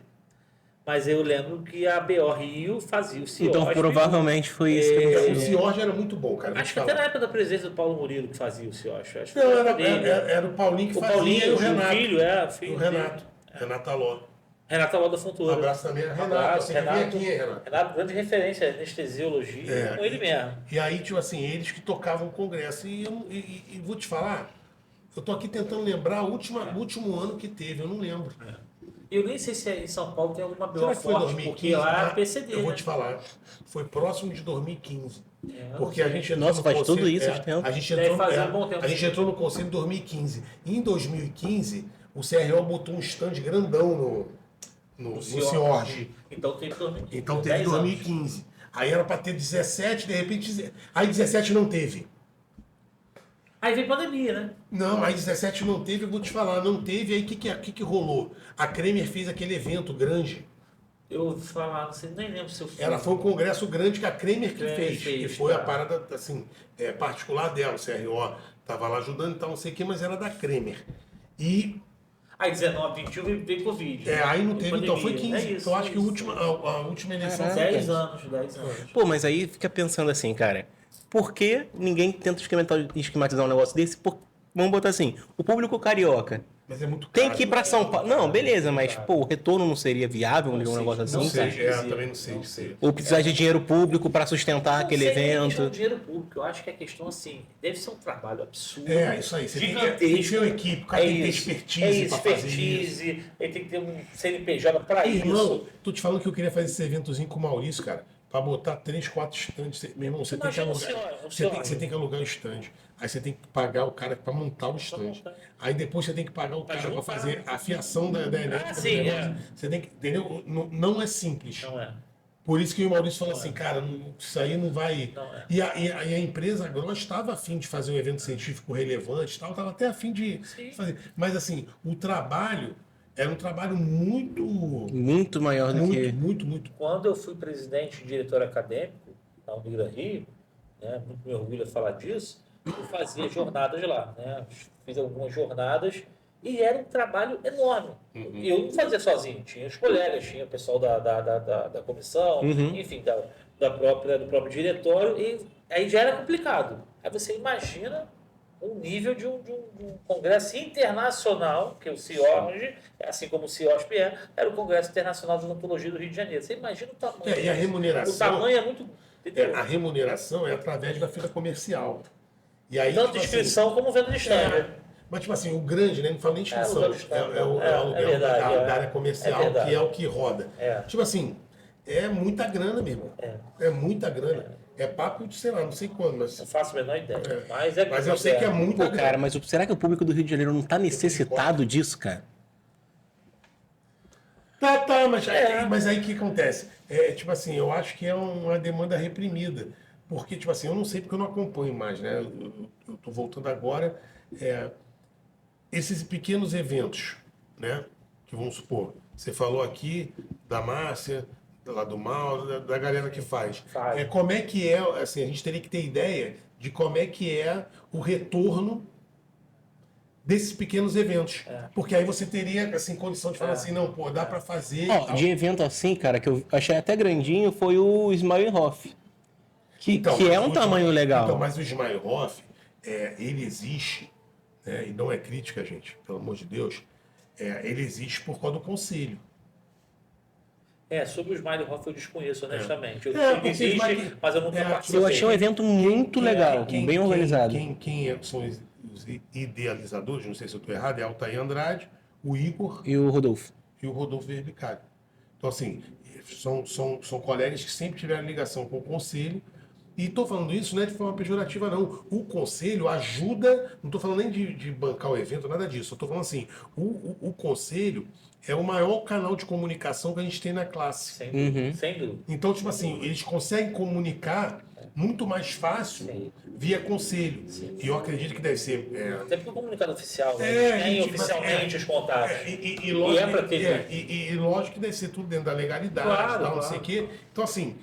Mas eu lembro que a BO Rio fazia o CIOSP. Então provavelmente foi isso que O aconteceu. CIORG era muito bom, cara. Acho que até na época da presença do Paulo Murilo que fazia o CIOSP. Acho que Não, foi dele. era o Paulinho que O fazia Paulinho, e o Renato. filho, O filho Renato. dele. Renato Aló. Renato Aló da Um Fontoura. abraço também a Renato. Abraço, Você que vem aqui, hein, Renato? Renato, grande referência, anestesiologia, com ele mesmo. E aí, tipo assim, eles que tocavam o congresso. E vou te falar, eu tô aqui tentando lembrar o último ano que teve, eu não lembro. Eu nem sei se em São Paulo tem alguma Será BO que foi forte, 2015? porque lá é PCD, Eu vou né? te falar, foi próximo de 2015. É, Porque a gente entrou Nossa, no faz conselho, tudo isso de tempo. A gente Deve entrou, fazer um bom tempo. a gente entrou no conselho em 2015. Em 2015, o CRO botou um stand grandão no CIORG. Então teve 2015. Então teve 10 2015. Aí era para ter 17, de repente. Aí 17 não teve. Aí veio pandemia, né? Não, aí 17 não teve, eu vou te falar, não teve. Aí o que rolou? A Kremer fez aquele evento grande. Eu ouvi falar, não sei, nem lembro se eu fui. Foi um congresso grande que a Kremer que Kremer fez. fez, Que foi a tá. parada, assim, particular dela. O CRO tava lá ajudando e tal, não sei o quê, mas era da Kremer. E Aí 19, 21 veio Covid. aí não Veio teve, então foi pandemia. 15. É isso, Então acho que é a isso. última eleição Caraca. foi 10 15. anos, 10 anos. Pô, mas aí fica pensando assim, cara, por que ninguém tenta esquematizar um negócio desse? Vamos botar assim, o público carioca Mas é muito tem caro. que ir pra São Paulo. Não, beleza, mas pô, o retorno não seria viável um Não negócio sei, assim? Não sei, dizer. também não sei dizer. Ou precisar de dinheiro público pra sustentar Não aquele sei nem questão evento? de dinheiro público, eu acho que a questão assim, deve ser um trabalho absurdo. Isso aí. Você tem gigantesco. que ter uma equipe, o cara tem que ter expertise pra fazer isso. expertise, ele tem que ter um CNPJ pra Irmão, isso. tô te falando que eu queria fazer esse eventozinho com o Maurício, cara, pra botar 3, 4 estandes. Meu irmão, você tem que Imagina o alugar. senhor, Você tem que alugar o estande. Aí você tem que pagar o cara pra montar o estande. Aí depois você tem que pagar o cara pra fazer a fiação da elétrica. do sim, negócio. Você tem que, entendeu? Não é simples. Não é. Por isso que o Maurício falou assim, cara, isso aí não vai. Não é. E a empresa agora estava afim de fazer um evento científico relevante e tal, estava até afim de Sim. fazer. Mas assim, o trabalho era um trabalho muito. Muito maior do que. Muito. Quando eu fui presidente e diretor acadêmico na Unigran Rio, né, muito me orgulho de falar disso, eu fazia jornadas lá, né? Fiz algumas jornadas e era um trabalho enorme. E eu não fazia sozinho, tinha os colegas, tinha o pessoal da comissão, enfim, do próprio diretório, e aí já era complicado. Aí você imagina o nível de um congresso internacional, que o CIORG, assim como o CIOSP era o Congresso Internacional de Odontologia do Rio de Janeiro. Você imagina o tamanho. E a remuneração. O tamanho é muito. A remuneração é através da feira comercial. E aí, Tanto tipo inscrição como venda de stand. Mas, tipo assim, o grande, né? Não fala nem inscrição. o stand. O É aluguel verdade, da área comercial, é verdade. que é o que roda. É. Tipo assim, é muita grana, meu irmão. É muita grana. É papo de, sei lá, não sei quando, mas. Não faço a menor ideia. Mas eu sei que é muita Pô, grana. cara, mas será que o público do Rio de Janeiro não tá necessitado disso, cara? Tá, mas aí o que acontece? Tipo assim, eu acho que é uma demanda reprimida. Porque, tipo assim, eu não sei porque eu não acompanho mais, né? Eu tô voltando agora. Esses pequenos eventos, né? Que vamos supor, você falou aqui da Márcia, lá do Mauro, da galera que faz. Como é que é, assim, a gente teria que ter ideia de como é que é o retorno desses pequenos eventos. Porque aí você teria, assim, condição de falar assim, não, pô, dá pra fazer e Ó, tal. de evento assim, cara, que eu achei até grandinho, foi o Smileyhoff. Que é um tamanho legal. Então, mas o Smileyhoff, ele existe, né, e não é crítica, gente, pelo amor de Deus, ele existe por causa do conselho. Sobre o Smileyhoff eu desconheço, honestamente. Eu sei porque que existe, Smiley- mas eu nunca participei. Eu achei um evento muito legal, bem organizado. Quem são os idealizadores, não sei se eu estou errado, é Altair Andrade, o Igor E o Rodolfo. e o Rodolfo Verbicari. Então, assim, são colegas que sempre tiveram ligação com o conselho E estou falando isso não é de forma pejorativa, não. O conselho ajuda, não estou falando nem de bancar o evento, nada disso. Eu estou falando assim, o conselho é o maior canal de comunicação que a gente tem na classe. Sem dúvida, Uhum. sem dúvida. Então, tipo assim, eles conseguem comunicar muito mais fácil Sim. via conselho. E eu acredito que deve ser. Até porque o comunicado oficial, né? É, Tem gente, oficialmente mas- os contatos. E lógico, é pra ter e lógico que deve ser tudo dentro da legalidade, Claro, tal, não claro. sei o quê. Então, assim,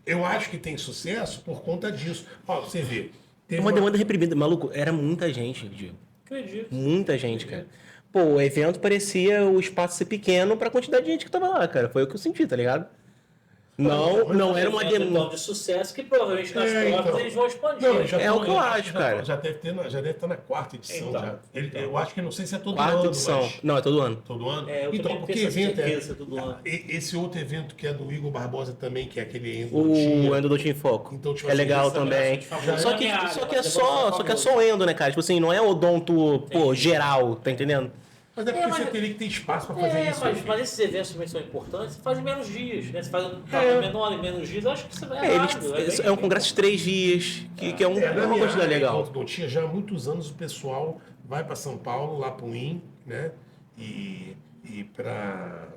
eu acho que tem sucesso por conta disso. Ó, você vê. Teve Uma demanda reprimida. Maluco, era muita gente, Diego. Acredito. Muita gente, cara. Pô, o evento parecia o espaço ser pequeno pra quantidade de gente que tava lá, cara. Foi o que eu senti, tá ligado? Não era uma evento demanda. tão de sucesso que provavelmente nas É, próximas então. eles vão expandir. Não, já É o que eu acho, já- cara. Já deve estar na quarta edição. Então. Já. Eu acho que não sei se é todo Quarta ano, edição. mas Não, é todo ano. todo ano. É, eu Então, também porque tenho essa evento certeza todo ano. Esse outro evento que é do Igor Barbosa também, que é aquele O endodontia. Endodontia em Foco. Então, tipo É assim, legal esse também. gente famoso Só na que, minha área, só que mas é é só, só que é só o endo, né, cara? Tipo assim, não é odonto, pô, geral, tá entendendo? Mas é porque mas- você teria que ter espaço para fazer isso. mas esses eventos também são importantes. Você faz em menos dias, né? Você faz um tamanho menor em menos dias. Eu acho que isso é válido. É um congresso de 3 dias, que é uma na minha quantidade área, legal. Endodontia, já há muitos anos o pessoal vai para São Paulo, lá para o IN, né? E para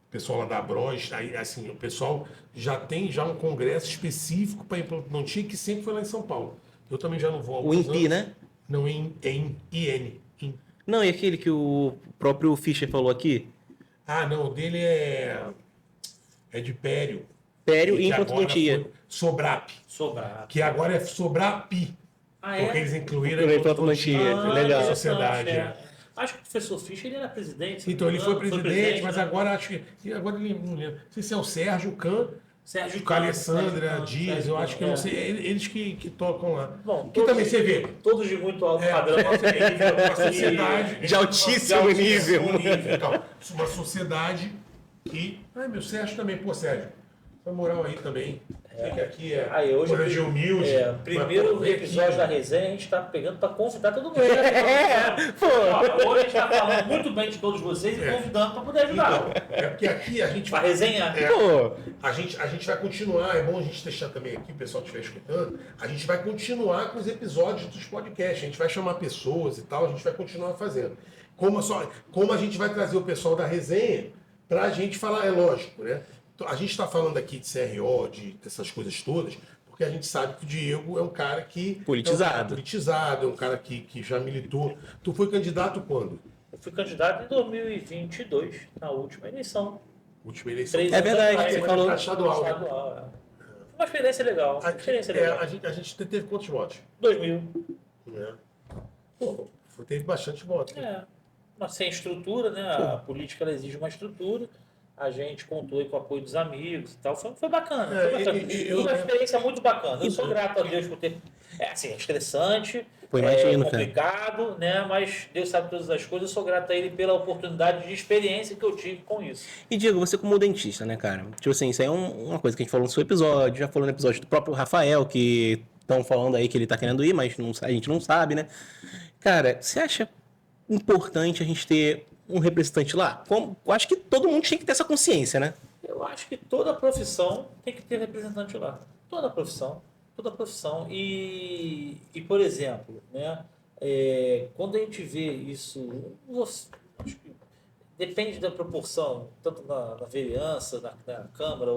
o pessoal lá da Abros, aí, assim, o pessoal já tem já um congresso específico para endodontia que sempre foi lá em São Paulo. Eu também já não vou há O alguns INPI, anos. né? Não, IN. IN. Não, e aquele que o próprio Fischer falou aqui? Ah, não, o dele é de Pério. Pério que e agora implantodontia. foi Sobrap, Sobrar. que agora é Sobrapi. Ah, Porque é? eles incluíram Incluíram a implantodontia implantodontia, na legal. sociedade. Acho que o professor Fischer ele era presidente. se Então não ele me foi engano. presidente, mas né? agora acho que. E agora ele não lembro. Não sei se é o Sérgio Can, Sérgio com a Can, Alessandra Sérgio Can, Dias, Sérgio eu Can, acho que eu não sei. Eles que tocam lá. Bom, que também você vê. Todos de muito alto É, padrão. uma sociedade. De altíssimo nível. Então, uma sociedade que. Ai, meu Sérgio também, pô, Sérgio. Essa moral aí também. Sei que aqui é Aí hoje, coisa de humilde. primeiro mas, pô, episódio aqui- da resenha, a gente tá pegando pra convidar todo mundo. Pô. Ó, hoje a gente tá falando muito bem de todos vocês e convidando pra poder ajudar. Então, é porque aqui a gente Pra resenhar. Pô, A gente vai continuar, é bom a gente deixar também aqui, o pessoal que estiver escutando, a gente vai continuar com os episódios dos podcasts, a gente vai chamar pessoas e tal, a gente vai continuar fazendo. Como a gente vai trazer o pessoal da resenha pra gente falar, é lógico, né? Então, a gente está falando aqui de CRO, dessas coisas todas, porque a gente sabe que o Diego é um cara que... Politizado. É um cara politizado, é um cara que já militou. Tu foi candidato quando? Eu fui candidato em 2022, na última eleição. Última eleição. 3 É anos verdade, atrás, você foi falou. na Estadual, né? estadual, é. Foi uma experiência legal. Uma experiência legal. A gente teve quantos votos? 2000. Né? Pô, teve bastante voto. É. Mas sem estrutura, né? A política ela exige uma estrutura. A gente contou aí com o apoio dos amigos e tal. Foi bacana. É, Foi bacana. eu- Foi uma experiência muito bacana. Eu sou grato a Deus por ter. É assim, é estressante, Pô, imagino, é complicado, né? Mas Deus sabe todas as coisas. Eu sou grato a Ele pela oportunidade de experiência que eu tive com isso. E Diego, você como dentista, né, cara? Tipo assim, isso aí é uma coisa que a gente falou no seu episódio, já falou no episódio do próprio Rafael, que estão falando aí que ele tá querendo ir, mas a gente não sabe, né? Cara, você acha importante a gente ter um representante lá? Eu acho que todo mundo tinha que ter essa consciência, né? Eu acho que toda profissão tem que ter representante lá. Toda profissão. Toda profissão. E por exemplo, né, quando a gente vê isso, acho que depende da proporção, tanto na vereança, na Câmara,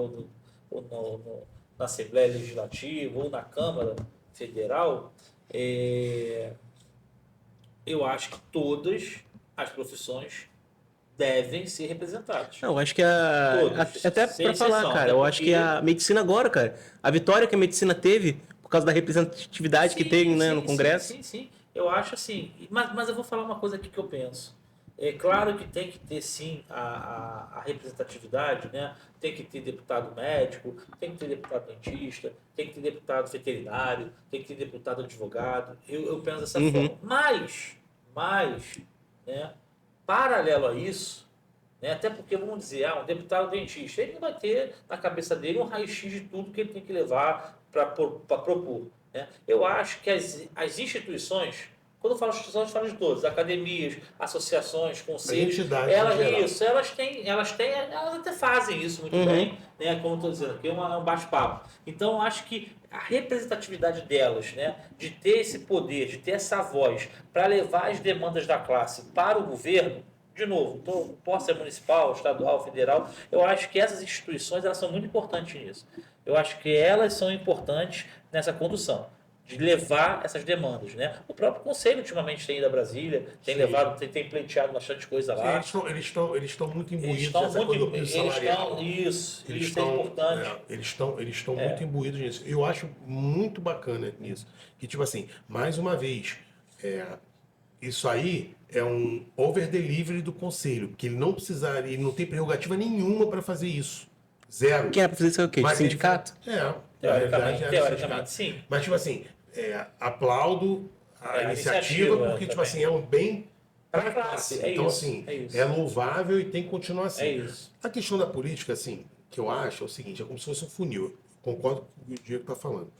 na Assembleia Legislativa, ou na Câmara Federal, eu acho que todas as profissões devem ser representadas. Não, eu acho que Todos, até sem pra falar, exceção, cara, né? eu acho que a medicina agora, cara, a vitória que a medicina teve por causa da representatividade que teve, né, no Congresso. Sim. Eu acho assim. Mas eu vou falar uma coisa aqui que eu penso. É claro que tem que ter, sim, a representatividade, né? Tem que ter deputado médico, tem que ter deputado dentista, tem que ter deputado veterinário, tem que ter deputado advogado. Eu penso dessa forma. Mas, né, paralelo a isso, né, até porque, vamos dizer, um deputado dentista, ele vai ter na cabeça dele um raio-x de tudo que ele tem que levar para propor. Né? Eu acho que as instituições Quando eu falo instituições, eu falo de todas, academias, associações, conselhos, Entidades em geral. elas até fazem isso muito bem, né? Como eu estou dizendo, aqui é um bate-papo. Então, eu acho que a representatividade delas, né, de ter esse poder, de ter essa voz para levar as demandas da classe para o governo, de novo, posso ser municipal, estadual, federal, eu acho que essas instituições elas são muito importantes nisso. Eu acho que elas são importantes nessa condução, de levar essas demandas, né? O próprio Conselho ultimamente tem ido a Brasília, tem Sim. levado, tem pleiteado bastante coisa Sim, lá. eles estão muito imbuídos Eles estão nessa coisa do piso salarial. isso é Estão, importante. eles estão muito imbuídos nisso. Eu acho muito bacana nisso. Que, tipo assim, mais uma vez, isso aí é um over-delivery do conselho, que ele não precisaria, ele não tem prerrogativa nenhuma para fazer isso. Zero. Quem era pra fazer isso é o quê? De Mas ele- sindicato? na realidade, era Teoricamente sindicato. sim. Mas, tipo assim, aplaudo a A iniciativa, porque, tipo também. assim, é um bem Pra para a classe, classe. é Então, isso, assim, é isso. é louvável e tem que continuar assim. É isso. A questão da política, assim, que eu acho é o seguinte, é como se fosse um funil. Eu concordo com o que o Diego está falando.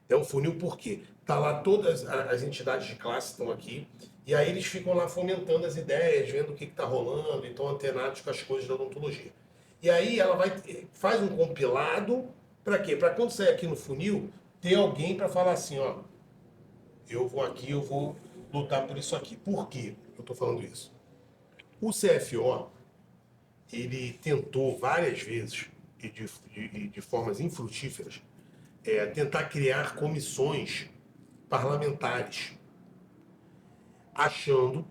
É um funil porque tá lá todas as entidades de classe estão aqui, e aí eles ficam lá fomentando as ideias, vendo o que está rolando, e estão antenados com as coisas da odontologia. E aí ela faz um compilado, para quê? Para quando sair aqui no funil, ter alguém para falar assim, ó, eu vou aqui, eu vou lutar por isso aqui. Por quê eu estou falando isso? O CFO, ele tentou várias vezes, e de formas infrutíferas, tentar criar comissões parlamentares, achando,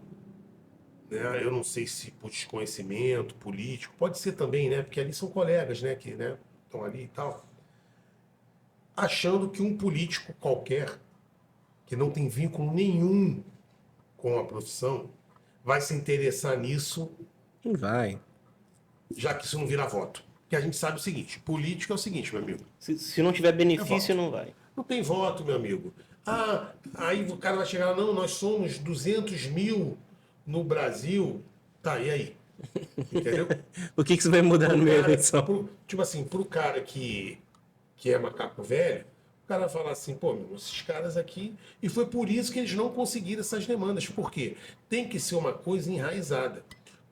né, eu não sei se por desconhecimento político, pode ser também, né, porque ali são colegas, né, que, né, estão ali e tal, achando que um político qualquer, que não tem vínculo nenhum com a profissão, vai se interessar nisso, Não vai. já que isso não vira voto. Porque a gente sabe o seguinte, política é o seguinte, meu amigo, Se não tiver benefício, não vai. não tem voto, meu amigo. Ah, aí o cara vai chegar lá, não, nós somos 200 mil no Brasil. Tá, e aí? Entendeu? O que isso vai mudar no meio da eleição? Tipo assim, pro cara que é macaco velho, o cara vai falar assim, pô, meu, esses caras aqui... E foi por isso que eles não conseguiram essas demandas. Por quê? Tem que ser uma coisa enraizada.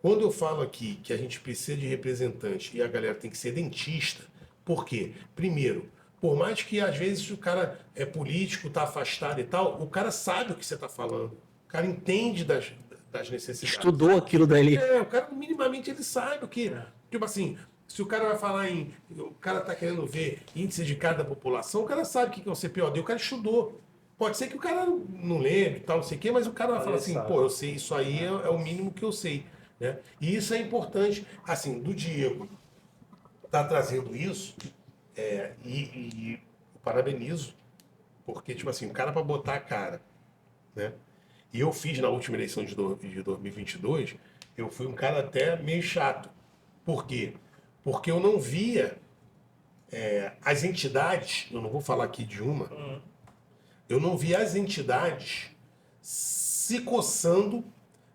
Quando eu falo aqui que a gente precisa de representante e a galera tem que ser dentista, por quê? Primeiro, por mais que às vezes o cara é político, tá afastado e tal, o cara sabe o que você está falando. O cara entende das necessidades. Estudou aquilo dali. O cara minimamente ele sabe o que. Tipo assim, se o cara vai falar em. O cara tá querendo ver índice de cada população, o cara sabe o que é o CPOD, o cara estudou. Pode ser que o cara não lembre, tal, não sei o quê, mas o cara vai falar assim, pô, eu sei, isso aí é o mínimo que eu sei. Né? E isso é importante, assim, do Diego tá trazendo isso, e eu parabenizo, porque, tipo assim, o cara para botar a cara, né? E eu fiz na última eleição de 2022, eu fui um cara até meio chato. Por quê? Porque eu não via as entidades, eu não vou falar aqui de uma, eu não via as entidades se coçando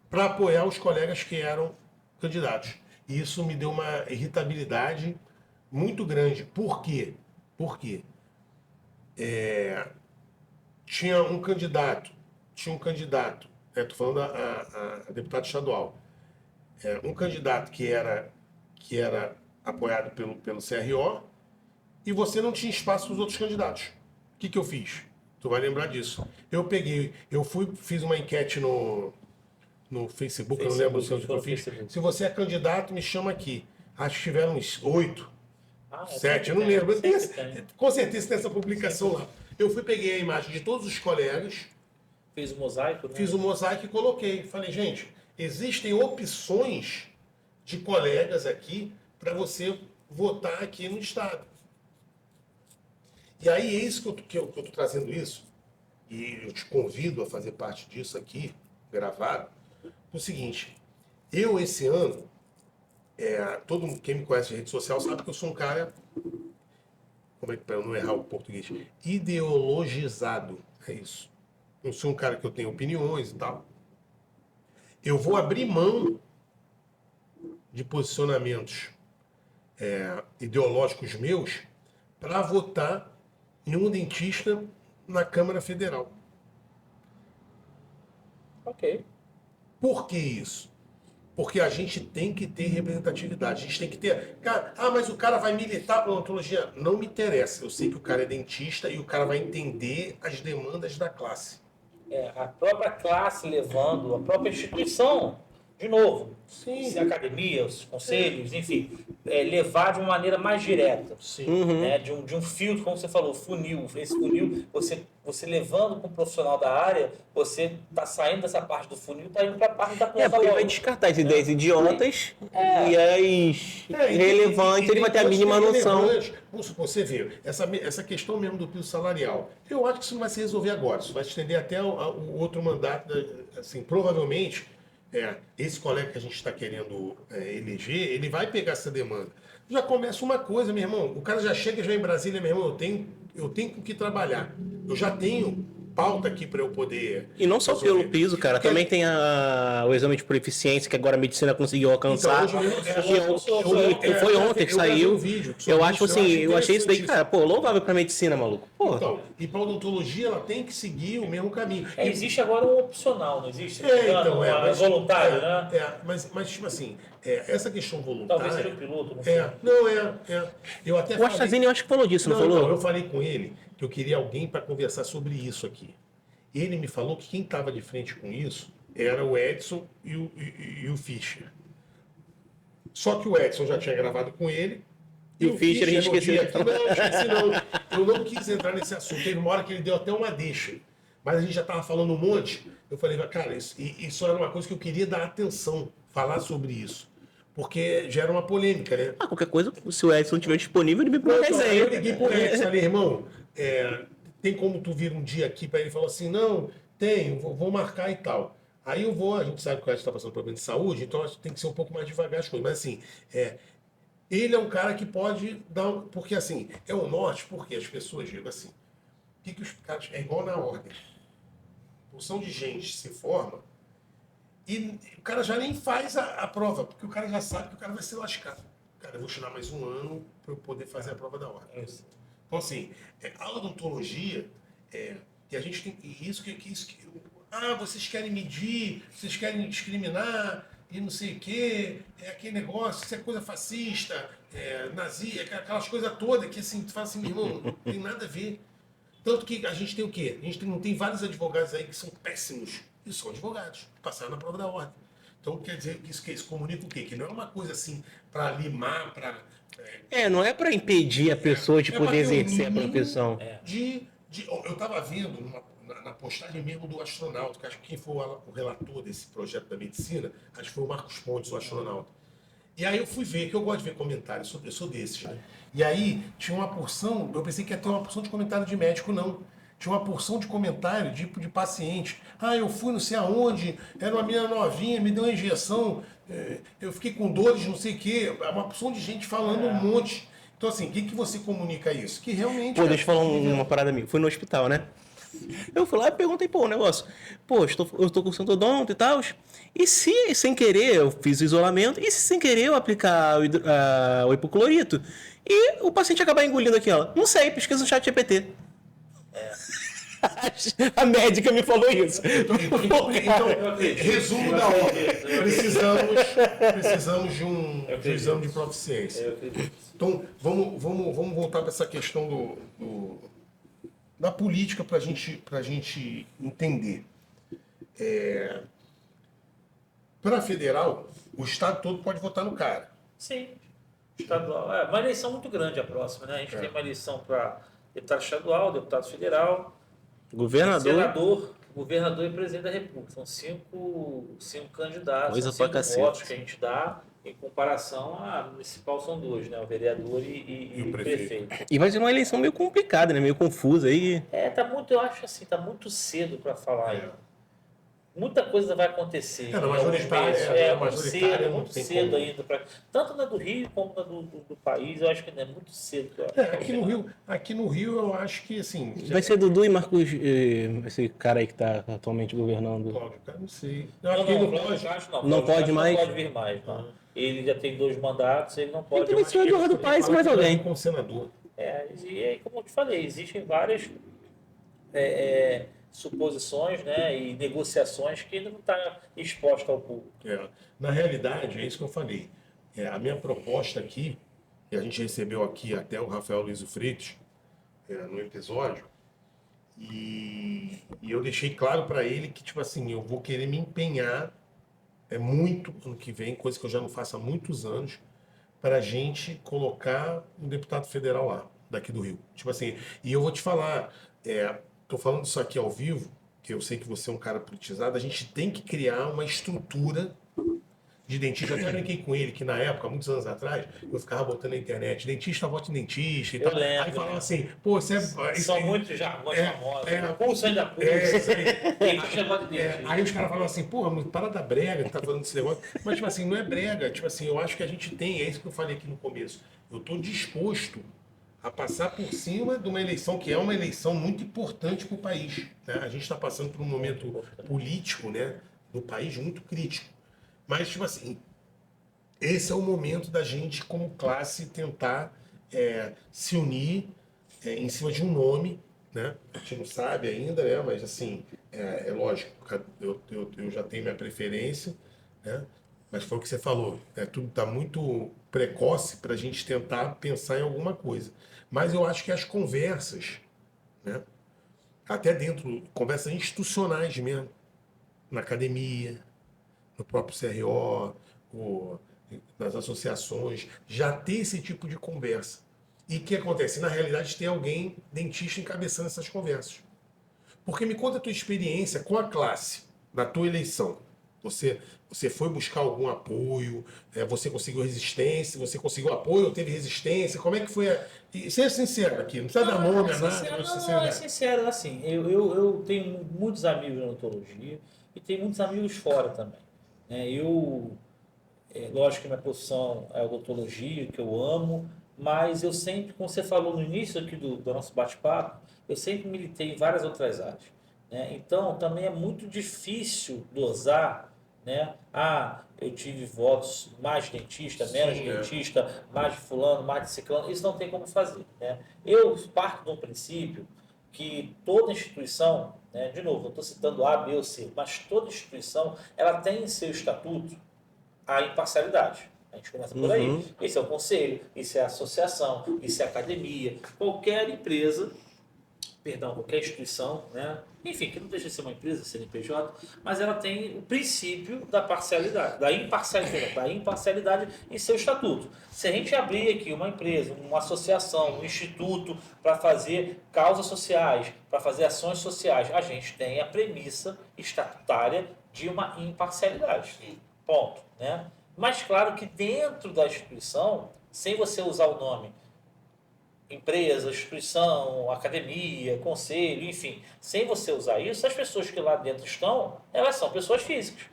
para apoiar os colegas que eram candidatos. E isso me deu uma irritabilidade muito grande. Por quê? Porque tinha um candidato, estou falando a deputado estadual, um candidato que era apoiado pelo CRO, e você não tinha espaço para os outros candidatos. O que eu fiz? Tu vai lembrar disso. Fiz uma enquete no Facebook, eu não lembro se eu fiz. Se você é candidato, me chama aqui. Acho que tiveram uns 8, 7, eu não lembro. Com certeza tem essa publicação lá. Eu peguei a imagem de todos os colegas. Fez o mosaico, né? Fiz o mosaico e coloquei. Falei, gente, existem opções de colegas aqui para você votar aqui no estado. E aí é isso que eu estou trazendo isso, e eu te convido a fazer parte disso aqui, gravado, o seguinte, eu esse ano, todo mundo, quem me conhece de rede social sabe que eu sou um cara, como é que para eu não errar o português, ideologizado, é isso. Não sou um cara que eu tenho opiniões e tal. Eu vou abrir mão de posicionamentos ideológicos meus para votar em um dentista na Câmara Federal. Ok. Por que isso? Porque a gente tem que ter representatividade. A gente tem que ter. Cara, mas o cara vai militar para odontologia? Não me interessa. Eu sei que o cara é dentista e o cara vai entender as demandas da classe. A própria classe levando, a própria instituição, de novo, Sim. se a academia, os conselhos, enfim, levar de uma maneira mais direta. Sim. Né, de um filtro, como você falou, funil. Esse funil, você levando com um profissional da área, você está saindo dessa parte do funil e está indo para a parte da Porque ponta ele vai logo. descartar as ideias idiotas e as relevantes, ele vai ter a mínima noção. Vamos supor, você vê, essa questão mesmo do piso salarial, eu acho que isso não vai se resolver agora, isso vai se estender até o outro mandato, assim, provavelmente, esse colega que a gente está querendo eleger, ele vai pegar essa demanda. Já começa uma coisa, meu irmão, o cara já chega já em Brasília, meu irmão, eu tenho com o que trabalhar, eu já tenho pauta aqui para eu poder... E não só resolver. pelo piso, cara, Porque- também tem o exame de proficiência que agora a medicina conseguiu alcançar. Então, hoje Foi ontem que saiu. Eu acho assim, eu achei isso daí, interessante cara, pô, louvável pra medicina, maluco. Pô, Então, e para odontologia ela tem que seguir o mesmo caminho. Existe agora um opcional, não existe? Mas, Voluntário, né? mas tipo assim, essa questão voluntária... Talvez seja o piloto, não sei. Eu até o Astrazini eu acho que falou disso, não, Então, falou? eu falei com ele que eu queria alguém para conversar sobre isso aqui. Ele me falou que quem estava de frente com isso era o Edson e o Fischer. Só que o Edson já tinha gravado com ele. E o Fischer a gente no dia esqueceu. aqui, não esqueci não. Eu não quis entrar nesse assunto. Teve uma hora que ele deu até uma deixa. Mas a gente já estava falando um monte. Eu falei, cara, isso era uma coisa que eu queria dar atenção, falar sobre isso. Porque gera uma polêmica, né? Qualquer coisa, se o Edson estiver disponível, ele me põe Então, aí eu resenha. liguei pro Edson, falei, irmão, tem como tu vir um dia aqui para ele? Ele falou assim, não, tenho, vou marcar e tal. Aí eu vou, a gente sabe que o Edson está passando problema de saúde, então tem que ser um pouco mais devagar as coisas. Mas assim, ele é um cara que pode dar, porque assim, é o norte, porque as pessoas digam assim, o que os caras, é igual na ordem. Porção de gente se forma e o cara já nem faz a prova, porque o cara já sabe que o cara vai ser lascado. Cara, eu vou tirar mais um ano para eu poder fazer a prova da ordem. Então, assim, a odontologia, e a gente tem isso que vocês querem medir, vocês querem discriminar, e não sei o quê, aquele negócio, isso é coisa fascista, nazi, aquelas coisas todas que assim, tu fala assim, meu irmão, não tem nada a ver. Tanto que a gente tem o quê? A gente tem vários advogados aí que são péssimos, e são advogados, passaram na prova da ordem. Então, quer dizer que isso comunica o quê? Que não é uma coisa assim para limar, para... Não é pra impedir a pessoa de pra poder ter exercer a mínimo profissão. Eu estava vendo na postagem mesmo do astronauta, que acho que quem foi o relator desse projeto da medicina, acho que foi o Marcos Pontes, o astronauta. E aí eu fui ver, que eu gosto de ver comentários, eu sou desses. Né? E aí tinha uma porção, eu pensei que ia ter uma porção de comentário de médico, não. Tinha uma porção de comentário de paciente. Eu fui não sei aonde, era uma menina novinha, me deu uma injeção, eu fiquei com dores, não sei o quê. Uma porção de gente falando um monte. Então, assim, o que você comunica isso? Que realmente... Pô, deixa eu falar uma parada minha. Fui no hospital, né? Eu fui lá e perguntei, o negócio. Eu estou com Santodonto e tal. E se, sem querer, eu fiz o isolamento, e se sem querer eu aplicar o hipoclorito, e o paciente acabar engolindo aquilo? Não sei, pesquisa no chat GPT. A médica me falou isso. Então, resumo da ordem. Precisamos de um exame de proficiência. Então, vamos voltar para essa questão da política para a gente entender. Para a federal, o estado todo pode votar no cara. Sim. Estadual. Uma eleição muito grande a próxima, né? A gente tem uma eleição para deputado estadual, deputado federal, senador, governador e presidente da República. São cinco candidatos, Coisa são pra 5 cacete. votos que a gente dá. Em comparação à municipal são 2, né? O vereador e o prefeito. E vai ser uma eleição meio complicada, né? Meio confusa aí. Eu acho assim, tá muito cedo para falar ainda. Muita coisa vai acontecer. Na majoritária, muito cedo ainda. Tanto na do Rio como na do país, eu acho que ainda é muito cedo. Aqui no Rio, eu acho que assim. Vai ser Dudu e Marcos, esse cara aí que tá atualmente governando. Cláudio, cara, não sei. Não pode mais? Não pode vir mais, não. Ele já tem 2 mandatos, ele não pode Então vai mais. ser o Eduardo Paes e mais alguém. Como senador. E aí, como eu te falei, existem várias suposições, né, e negociações que ainda não está exposta ao público. Na realidade, é isso que eu falei. A minha proposta aqui, e a gente recebeu aqui até o Rafael Luiz Freitas no episódio, e eu deixei claro para ele que, tipo assim, eu vou querer me empenhar muito ano que vem, coisa que eu já não faço há muitos anos, para a gente colocar um deputado federal lá, daqui do Rio. Tipo assim, e eu vou te falar, tô falando isso aqui ao vivo, que eu sei que você é um cara politizado, a gente tem que criar uma estrutura de dentista. Eu até brinquei com ele que na época, muitos anos atrás, eu ficava botando na internet, dentista, vote em dentista e Eu tal. lembro, Aí falava assim, pô, você São muitos jargões famosos. Pulso ainda pulso. isso aí. Dentista voto de dentista. Aí os caras falavam assim, porra, mas parada brega, tá falando desse negócio. Mas, tipo assim, não é brega. Tipo assim, eu acho que a gente tem, é isso que eu falei aqui no começo. Eu tô disposto a passar por cima de uma eleição que é uma eleição muito importante para o país. Né? A gente está passando por um momento político, né, do país muito crítico. Mas, tipo assim, esse é o momento da gente, como classe, tentar se unir em cima de um nome, né? A gente não sabe ainda, né? Mas, assim, é lógico, eu já tenho minha preferência, né? Mas foi o que você falou, tudo está muito precoce para a gente tentar pensar em alguma coisa. Mas eu acho que as conversas, né? Até dentro, conversas institucionais mesmo, na academia, no próprio CRO, nas associações, já ter esse tipo de conversa. E o que acontece? Na realidade, tem alguém dentista encabeçando essas conversas. Porque me conta a tua experiência com a classe, na tua eleição. Você foi buscar algum apoio, você conseguiu resistência, você conseguiu apoio ou teve resistência? Como é que foi? E seja sincero aqui, não precisa dar nome, nada. É sincero, assim, eu tenho muitos amigos na odontologia e tenho muitos amigos fora também. Lógico que minha profissão é a odontologia, que eu amo, mas eu sempre, como você falou no início aqui do nosso bate-papo, eu sempre militei em várias outras áreas. Né? Então, também é muito difícil dosar, né? Eu tive votos mais de dentista, menos de dentista, mais de fulano, mais de ciclano, isso não tem como fazer. Né? Eu parto do princípio que toda instituição, né, de novo, não estou citando A, B ou C, mas toda instituição ela tem em seu estatuto a imparcialidade. A gente começa por aí. Esse é o conselho, isso é a associação, isso é a academia, qualquer empresa, qualquer instituição, né? Enfim, que não deixa de ser uma empresa, CNPJ, mas ela tem o princípio da parcialidade, da imparcialidade em seu estatuto. Se a gente abrir aqui uma empresa, uma associação, um instituto para fazer causas sociais, para fazer ações sociais, a gente tem a premissa estatutária de uma imparcialidade. Ponto. Né? Mas claro que dentro da instituição, sem você usar o nome empresa, instituição, academia, conselho, enfim, sem você usar isso, as pessoas que lá dentro estão, elas são pessoas físicas.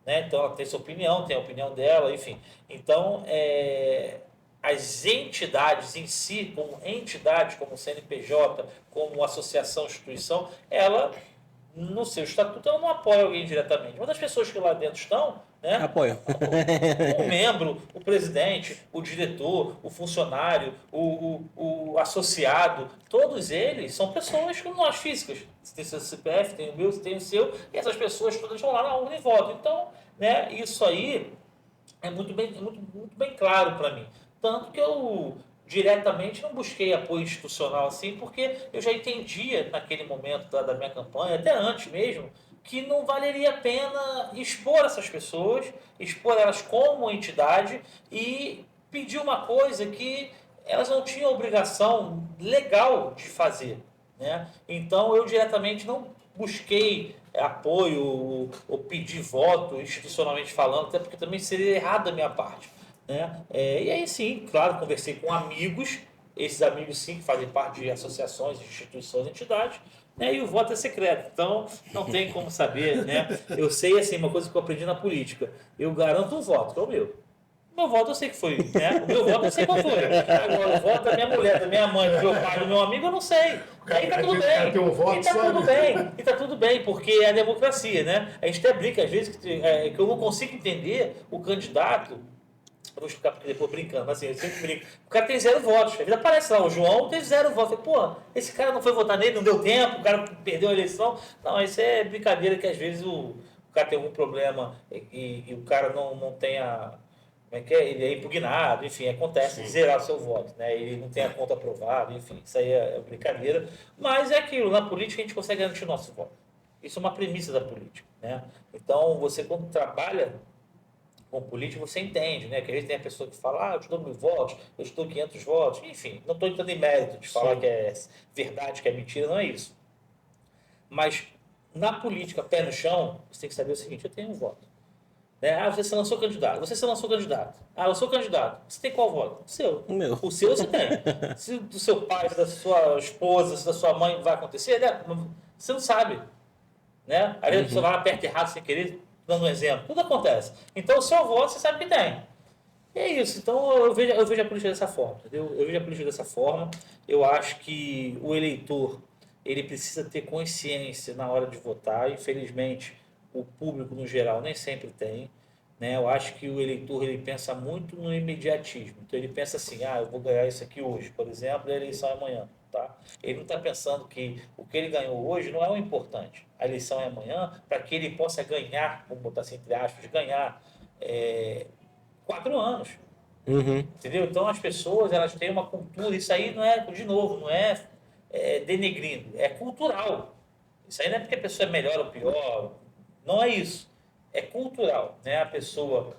Né? Então ela tem sua opinião, tem a opinião dela, enfim. Então, as entidades em si, como entidades, como CNPJ, como associação, instituição, ela, no seu estatuto, ela não apoia alguém diretamente. Mas as pessoas que lá dentro estão, né? Apoio. O membro, o presidente, o diretor, o funcionário, o associado, todos eles são pessoas como nós físicas. Você tem seu CPF, tem o meu, você tem o seu, e essas pessoas todas vão lá na urna e votam. Então, né, isso aí é muito bem claro para mim. Tanto que eu diretamente não busquei apoio institucional assim, porque eu já entendia naquele momento da minha campanha, até antes mesmo, que não valeria a pena expor essas pessoas, expor elas como entidade e pedir uma coisa que elas não tinham obrigação legal de fazer. Né? Então, eu diretamente não busquei apoio ou pedir voto institucionalmente falando, até porque também seria errado da minha parte. Né? E aí, sim, claro, conversei com amigos, esses amigos, sim, que fazem parte de associações, instituições, entidades, né? E o voto é secreto, então não tem como saber, né? Eu sei, assim, uma coisa que eu aprendi na política, eu garanto um voto, que é o meu. O meu voto eu sei que foi, né? O meu voto eu sei qual foi. Agora, o voto da minha mulher, da minha mãe, do meu pai, do meu amigo, eu não sei. Aí tá tudo bem. E tá tudo bem. E tá tudo bem, porque é a democracia, né? A gente até brinca, às vezes, que eu não consigo entender o candidato Eu vou explicar porque depois brincando, mas assim, eu sempre brinco. O cara tem 0 votos. Às vezes aparece lá, o João teve 0 votos. Eu falei, pô, esse cara não foi votar nele, não deu tempo, o cara perdeu a eleição. Não, isso é brincadeira que às vezes o cara tem algum problema e o cara não tem a. Como é que é? Ele é impugnado, enfim, acontece de zerar o seu voto, né? Ele não tem a conta aprovada, enfim, isso aí é brincadeira. Mas é aquilo, na política a gente consegue garantir o nosso voto. Isso é uma premissa da política, né? Então, você quando trabalha com política, você entende, né? Que às vezes tem a pessoa que fala, eu te dou 1000 votos, eu te dou 500 votos, enfim, não estou entrando em mérito de falar que é verdade, que é mentira, não é isso. Mas na política, pé no chão, você tem que saber o seguinte, eu tenho um voto. Né? Ah, você se lançou candidato. Você se lançou candidato. Ah, eu sou candidato. Você tem qual voto? O seu. O meu. O seu você tem. Se do seu pai, se da sua esposa, se da sua mãe vai acontecer, né? Você não sabe. Né? Aí a pessoa vai lá, aperta errado sem querer, dando um exemplo. Tudo acontece. Então o seu voto você sabe que tem. E é isso. Então eu vejo a política dessa forma. Entendeu? Eu vejo a política dessa forma. Eu acho que o eleitor ele precisa ter consciência na hora de votar. Infelizmente, o público no geral nem sempre tem, né? Eu acho que o eleitor ele pensa muito no imediatismo. Então ele pensa assim, eu vou ganhar isso aqui hoje, por exemplo, a eleição é amanhã, tá? Ele não está pensando que o que ele ganhou hoje não é o importante. A eleição é amanhã para que ele possa ganhar, vamos botar assim entre aspas, ganhar 4 anos. Entendeu? Então as pessoas elas têm uma cultura, isso aí não é, de novo, não é denegrindo, é cultural. Isso aí não é porque a pessoa é melhor ou pior, não é isso. É cultural, né? A pessoa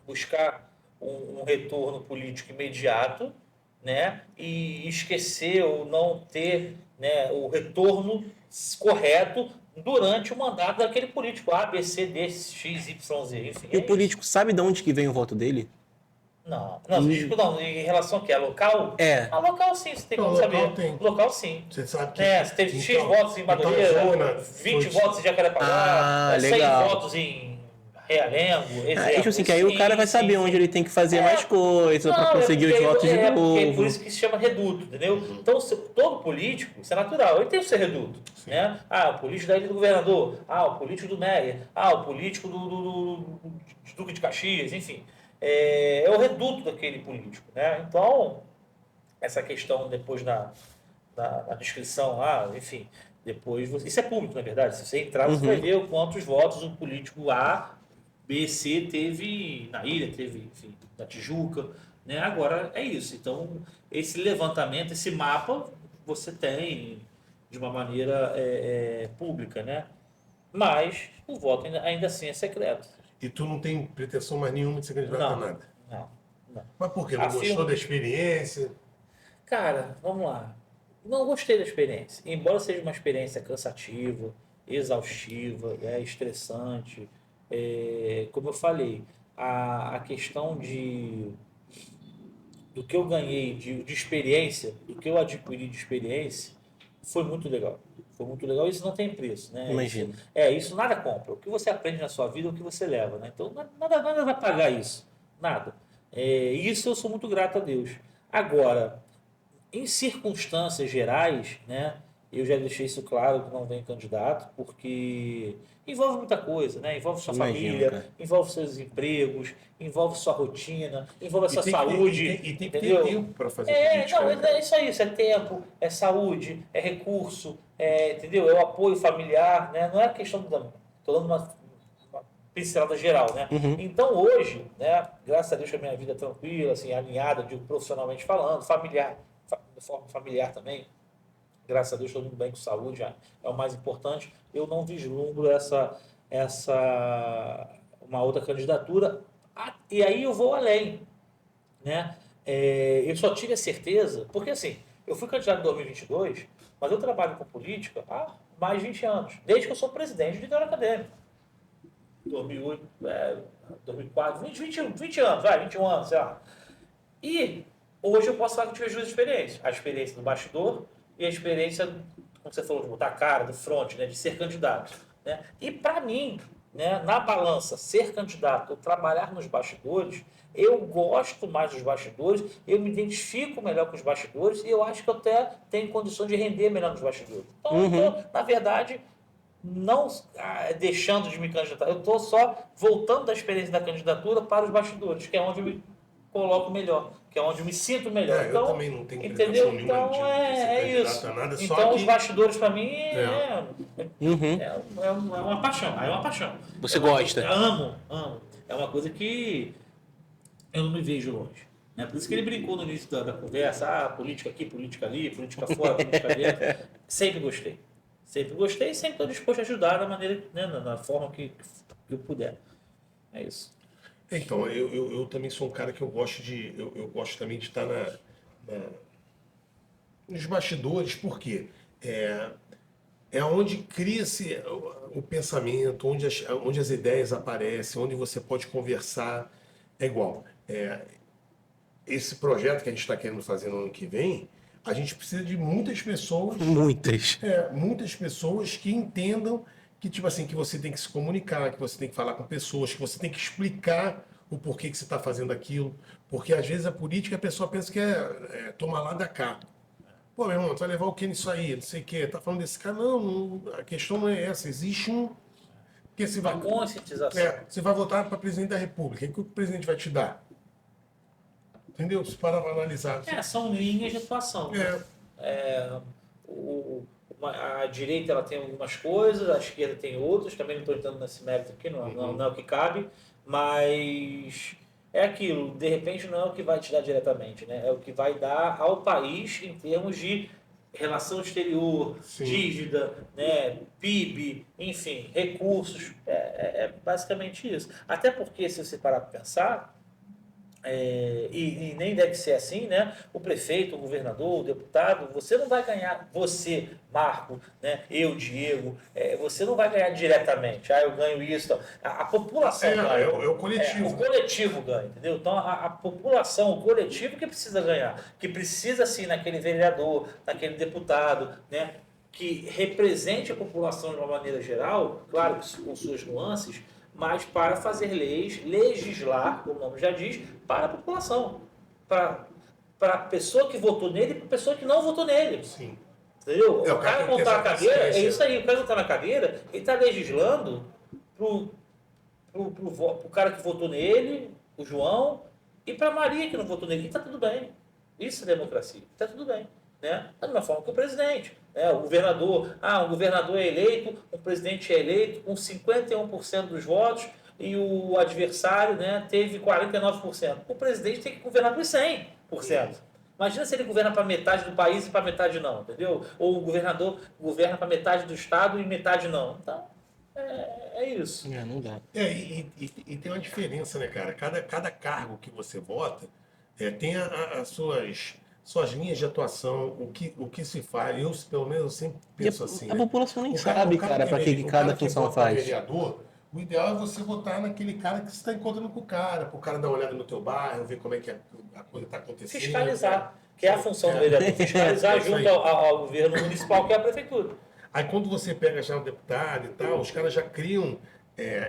buscar um retorno político imediato, né? E esquecer ou não ter, né, o retorno correto durante o mandato daquele político A, B, C, D, X, Y, Z, enfim. E o político sabe de onde que vem o voto dele? Não, político não. Em relação ao que? A local? É. A local sim, você tem como saber. Local sim. Você sabe que... Você teve X votos em Madureira, 20 votos em Jacarepaguá, 100 votos em Realengo, exemplo. Tipo assim, que aí o cara vai saber onde ele tem que fazer mais coisa para conseguir os votos de novo. É por isso que se chama reduto, entendeu? Então, todo político, isso é natural, ele tem o seu reduto. Né? O político da ilha do governador, o político do Meia, o político do Duque de Caxias, enfim. É o reduto daquele político, né? Então, essa questão depois na descrição lá, enfim, depois isso é público, na verdade. Se você entrar, você vai ver quantos votos o político A, B, C teve na ilha, teve, enfim, na Tijuca, né? Agora é isso. Então, esse levantamento, esse mapa, você tem de uma maneira pública, né? Mas o voto ainda assim é secreto. E tu não tem pretensão mais nenhuma de ser candidato a nada? Não. Mas por quê? Não gostou da experiência? Cara, vamos lá. Não gostei da experiência. Embora seja uma experiência cansativa, exaustiva, estressante, como eu falei, a questão do que eu ganhei de experiência, do que eu adquiri de experiência, foi muito legal. Foi muito legal, isso não tem preço, né? Imagina. Isso nada compra. O que você aprende na sua vida é o que você leva, né? Então nada vai pagar isso. Nada. Isso eu sou muito grato a Deus. Agora, em circunstâncias gerais, né? Eu já deixei isso claro que não vem candidato, porque envolve muita coisa, né? Envolve sua família, cara. envolve seus empregos, envolve sua rotina, envolve a sua saúde. E tem que ter tempo para fazer política. Não, é isso aí, isso é tempo, é saúde, é recurso, entendeu? É o apoio familiar, né? Não é questão do... Estou dando uma pincelada geral, né? Então hoje, né? Graças a Deus que a minha vida é tranquila, assim, alinhada, digo, profissionalmente falando, familiar, de forma familiar também. Graças a Deus, estou muito bem com saúde, já é o mais importante. Eu não vislumbro uma outra candidatura. E aí eu vou além, né? Eu só tive a certeza, porque assim, eu fui candidato em 2022, mas eu trabalho com política há mais de 20 anos, desde que eu sou presidente de teoria acadêmica. 2008, 2004, 20 anos, 21 anos, sei lá. E hoje eu posso falar que eu tive as duas experiências. A experiência do bastidor e a experiência, como você falou, de botar a cara, do front, né, de ser candidato. Né? E para mim, né, na balança, ser candidato ou trabalhar nos bastidores, eu gosto mais dos bastidores, eu me identifico melhor com os bastidores e eu acho que eu até tenho condições de render melhor nos bastidores. Então, eu tô, na verdade, não deixando de me candidatar, eu estou só voltando da experiência da candidatura para os bastidores, que é onde coloco melhor, que é onde eu me sinto melhor. Eu Então, também não tenho entendeu? pretensão nenhuma Então de ser é isso. candidato a nada, só Então os que- bastidores para mim Uhum. é uma paixão. É uma paixão. Você É uma gosta? coisa- amo. É uma coisa que eu não me vejo longe. É por isso que ele brincou no início da conversa, política aqui, política ali, política fora, política dentro. Sempre gostei. Sempre gostei e sempre estou disposto a ajudar da maneira, né, na forma que eu puder. É isso. Então, eu também sou um cara que eu gosto de. Eu gosto também de estar nos bastidores, porque é onde cria-se o pensamento, onde as ideias aparecem, onde você pode conversar. É igual. Esse projeto que a gente está querendo fazer no ano que vem, a gente precisa de muitas pessoas. Muitas pessoas que entendam que, tipo assim, que você tem que se comunicar, que você tem que falar com pessoas, que você tem que explicar o porquê que você está fazendo aquilo. Porque às vezes a política a pessoa pensa que é tomar lá da cá. Pô, meu irmão, tu vai levar o que nisso aí? Não sei o quê. Tá falando desse cara? Não, a questão não é essa. Existe um. Porque você vai, Uma conscientização. você vai votar para presidente da República. O que o presidente vai te dar? Entendeu? Se parar para analisar. São linhas de atuação. A direita ela tem algumas coisas, a esquerda tem outras, também não estou entrando nesse mérito aqui, não é o que cabe, mas é aquilo, de repente não é o que vai te dar diretamente, né? É o que vai dar ao país em termos de relação exterior, Sim. dívida, né, PIB, enfim, recursos, é basicamente isso. Até porque, se você parar para pensar, e nem deve ser assim, né? O prefeito, o governador, o deputado, você não vai ganhar, você, Marco, né? Eu, Diego, você não vai ganhar diretamente. Eu ganho isso. A população ganha. É o coletivo. O coletivo ganha, entendeu? Então a população, o coletivo que precisa ganhar, que precisa sim naquele vereador, naquele deputado, né? Que represente a população de uma maneira geral, claro que com suas nuances, mas para fazer leis, legislar, como o nome já diz, para a população. Para a pessoa que votou nele e para a pessoa que não votou nele. Sim. Entendeu? O O cara tem que ter montar na essa cadeira, é consciência. isso aí, o cara montar na cadeira, ele está legislando pro cara que votou nele, o João, e para a Maria que não votou nele. E está tudo bem. Isso é democracia. Está tudo bem. Né? Da mesma forma que o presidente. O governador, um governador é eleito, um presidente é eleito com 51% dos votos e o adversário, né, teve 49%. O presidente tem que governar por 100%. Imagina se ele governa para metade do país e para metade não, entendeu? Ou o governador governa para metade do estado e metade não. Então, é isso. Não dá. E tem uma diferença, né, cara? Cada cargo que você vota tem as suas linhas de atuação, o que se faz. Eu, pelo menos, eu sempre penso assim. A população nem O sabe, o cara, para que cada função vota pra faz. vereador, o ideal é você votar naquele cara que você está encontrando com o cara, para o cara dar uma olhada no teu bairro, ver como é que a coisa está acontecendo. Fiscalizar, que é a função do vereador. Fiscalizar isso aí. junto ao governo municipal, que é a prefeitura. Aí quando você pega já um deputado e tal, os caras já criam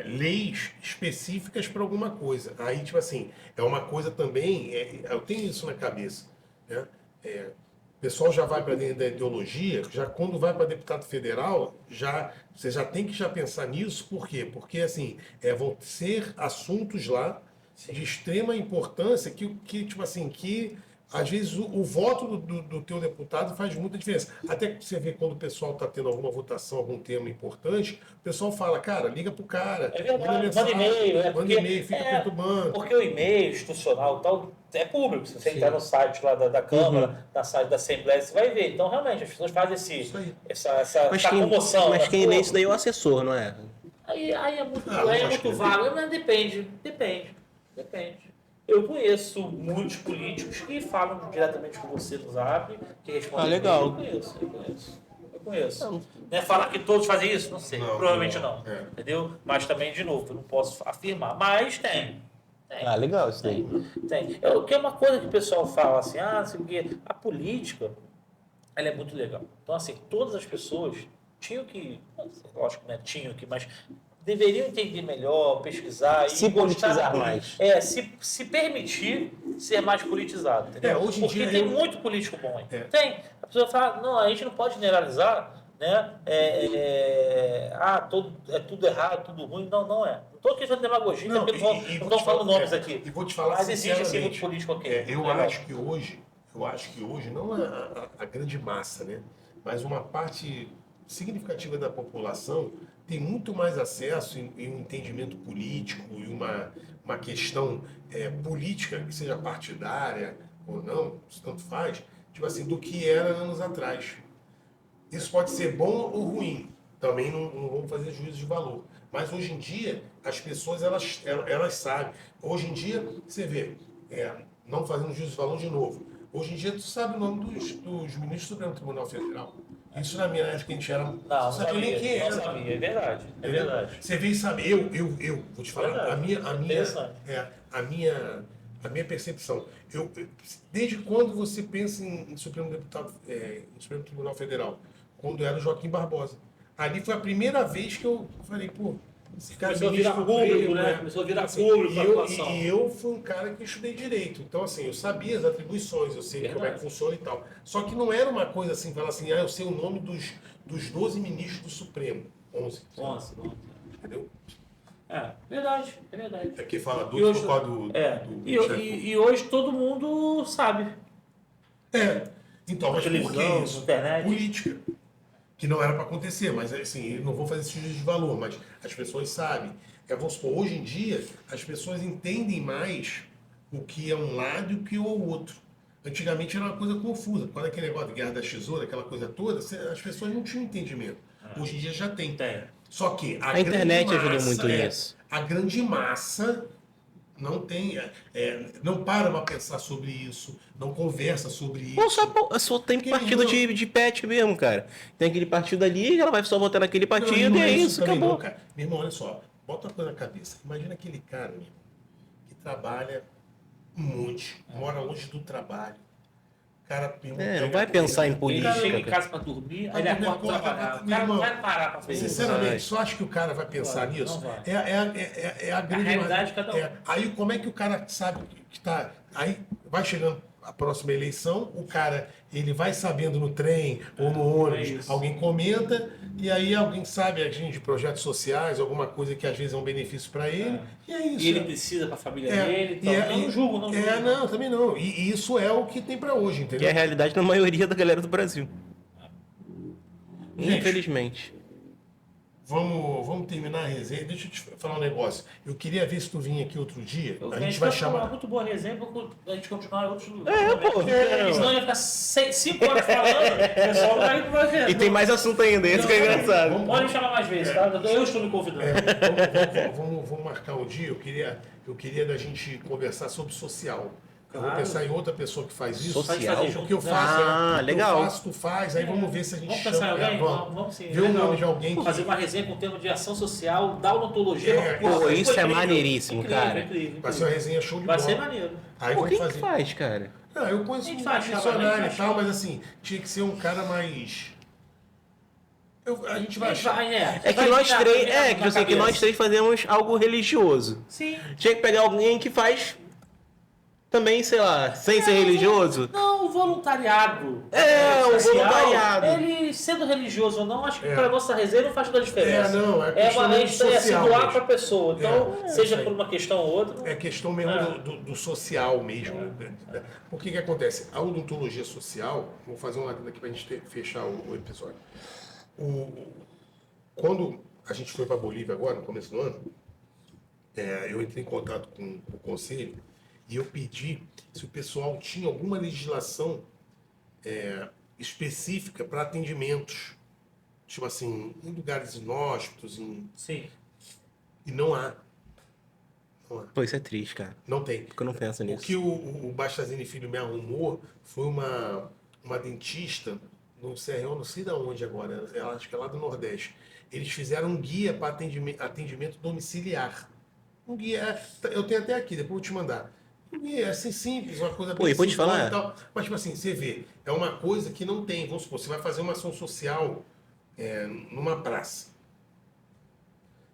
leis específicas para alguma coisa. Aí, tipo assim, é uma coisa também, eu tenho isso na cabeça, né? O pessoal já vai para dentro da ideologia, já quando vai para deputado federal, você já tem que já pensar nisso, por quê? Porque assim, vão ser assuntos lá de extrema importância que tipo assim, que às vezes o voto do teu deputado faz muita diferença. Até que você vê quando o pessoal está tendo alguma votação, algum tema importante, o pessoal fala, cara, liga pro cara, É verdade, manda mensagem, manda e-mail, manda e-mail, fica perturbando. Porque o e-mail institucional tal é público. Se você entrar no site lá da Câmara, na site da Assembleia, você vai ver. Então, realmente, as pessoas fazem essa comoção. Mas né? quem lê isso daí é o assessor, não é? Aí é muito, lógico. vago, mas depende. Eu conheço muitos políticos que falam diretamente com você no Zap, que respondem. Legal. Eu conheço. Né, falar que todos fazem isso? Não sei. Provavelmente não. É. Entendeu? Mas também, de novo, eu não posso afirmar. Mas tem. Legal isso daí. Tem. Que é uma coisa que o pessoal fala assim, não sei o quê. A política, ela é muito legal. Então, assim, todas as pessoas tinham que, lógico, né, mas deveriam entender melhor, pesquisar se politizar mais. Se permitir ser mais politizado, entendeu? Hoje em Porque dia tem muito político bom aí. Tem. A pessoa fala, não, a gente não pode generalizar, né? É tudo errado, tudo ruim. Não, não é. Não estou questionando demagogia, Não, porque e não vou estão te falando falar- nomes aqui. E vou te falar Mas existe sim sinceramente, muito político aqui. eu acho que hoje, não a grande massa, né? Mas uma parte significativa da população tem muito mais acesso em um entendimento político e uma questão política, que seja partidária ou não, isso tanto faz, tipo assim, do que era anos atrás. Isso pode ser bom ou ruim. Também não vamos fazer juízo de valor. Mas hoje em dia, as pessoas elas sabem. Hoje em dia, você vê, não fazendo juízo de valor de novo. Hoje em dia, tu sabe o nome dos ministros do Supremo Tribunal Federal. Isso na minha época que a gente era. Não sabia nem quem não era. sabia. É verdade. É Entendeu? verdade. Você vê e sabe, eu vou te falar, Verdade. Interessante. a minha percepção. Desde quando você pensa em Supremo Tribunal Federal? Quando era o Joaquim Barbosa. Ali foi a primeira vez que eu falei, pô, esse cara Começou a virar ministro público, Supremo, né? Começou a virar Assim, público a atuação. e eu fui um cara que estudei direito. Então, assim, eu sabia as atribuições, eu sei como é que funciona e tal. Só que não era uma coisa assim, falar assim, eu sei o nome dos 12 ministros do Supremo. 11. Nossa. Entendeu? É verdade. É verdade. Aqui fala E 12 hoje, por causa do e hoje todo mundo sabe. Então, mas por que Televisão, isso? internet. Política. Que não era para acontecer, mas assim, eu não vou fazer esse juízo de valor, mas as pessoas sabem. Vamos supor, hoje em dia, as pessoas entendem mais o que é um lado e o que é o outro. Antigamente era uma coisa confusa. Quando aquele negócio de guerra da tesoura, aquela coisa toda, as pessoas não tinham entendimento. Hoje em dia já tem. Só que A internet grande ajudou massa, muito nisso. A grande massa não tem, não para pensar sobre isso, não conversa sobre isso. Não, só tem Porque partido não- de pet mesmo, cara. Tem aquele partido ali, ela vai só votar naquele Não, partido não e é isso, também acabou. não, cara. Meu irmão, olha só, bota uma coisa na cabeça. Imagina aquele cara, meu irmão, que trabalha um monte, mora longe do trabalho. O cara Não vai pensar em Ele política. chega em cara. casa pra dormir, aí ele acorda pra trabalhar. O cara não vai parar pra fazer isso. Sinceramente, só acho que o cara vai pensar Não vai, nisso? não vai. É a grande realidade de cada um. Aí como é que o cara sabe que tá. Aí vai chegando a próxima eleição, o cara ele vai sabendo no trem ou no ônibus, isso. alguém comenta, e aí alguém sabe de projetos sociais, alguma coisa que às vezes é um benefício para ele, e é isso. E ele precisa pra família dele. e Então, eu não julgo, não julgo. Não, também não. E isso é o que tem para hoje, Que entendeu? é a realidade da maioria da galera do Brasil. Gente, Infelizmente. Vamos terminar a resenha. Deixa eu te falar um negócio. Eu queria ver se tu vinha aqui outro dia. A gente Isso vai é uma chamar. muito boa resenha pra gente continuar em outros Pô. lugares. Senão ia ficar 5 horas falando, o pessoal não vai ver. E tem mais assunto ainda, isso que é engraçado. Pode me chamar mais vezes, tá? Eu estou me convidando. Vamos marcar um dia. Eu queria da gente conversar sobre social. Eu vou Claro. pensar em outra pessoa que faz isso. Social? O que eu faço Ah, legal. Eu faço, tu faz, aí vamos ver se a gente Vamos pensar em alguém? Vamos sim. ver o legal. nome de alguém que. Fazer uma resenha com o tema de ação social, da odontologia. Pô, isso é maneiríssimo, cara. Incrível. Vai ser uma resenha show de Vai bola. ser maneiro. Aí Pô, vamos quem que fazer. faz, cara? Não, eu conheço A gente um faz, funcionário a e gente tal, faz. mas assim, tinha que ser um cara mais. A gente vai A gente vai, achar. É que vai nós virar- três, virar na que eu sei que cabeça. nós três fazemos algo religioso. Sim. Tinha que pegar alguém que faz também, sei lá, sem ser religioso. Não, o voluntariado. O social, voluntariado. Ele, sendo religioso ou não, acho que É. para a nossa resenha não faz toda a diferença. não, é é questão uma mesmo se social doar mesmo. para a pessoa. Então, isso seja aí. por uma questão ou outra. É questão mesmo do social mesmo. Por que acontece? A odontologia social, vou fazer um lado aqui para a gente fechar o episódio. Quando a gente foi para a Bolívia agora, no começo do ano, eu entrei em contato com o conselho e eu pedi se o pessoal tinha alguma legislação específica para atendimentos. Tipo assim, em lugares inóspitos, Sim. e não há. Não há. Pô, isso é triste, cara. Não tem. Porque eu não penso O nisso. que o Bastazini Filho me arrumou foi uma dentista no CRO, não sei de onde agora, acho que é lá do Nordeste. Eles fizeram um guia para atendimento domiciliar. Um guia, eu tenho até aqui, depois eu vou te mandar. Um guia assim simples, uma coisa Pô, e vou te simplona falar. e tal. Mas tipo assim, você vê, é uma coisa que não tem. Vamos supor, você vai fazer uma ação social numa praça.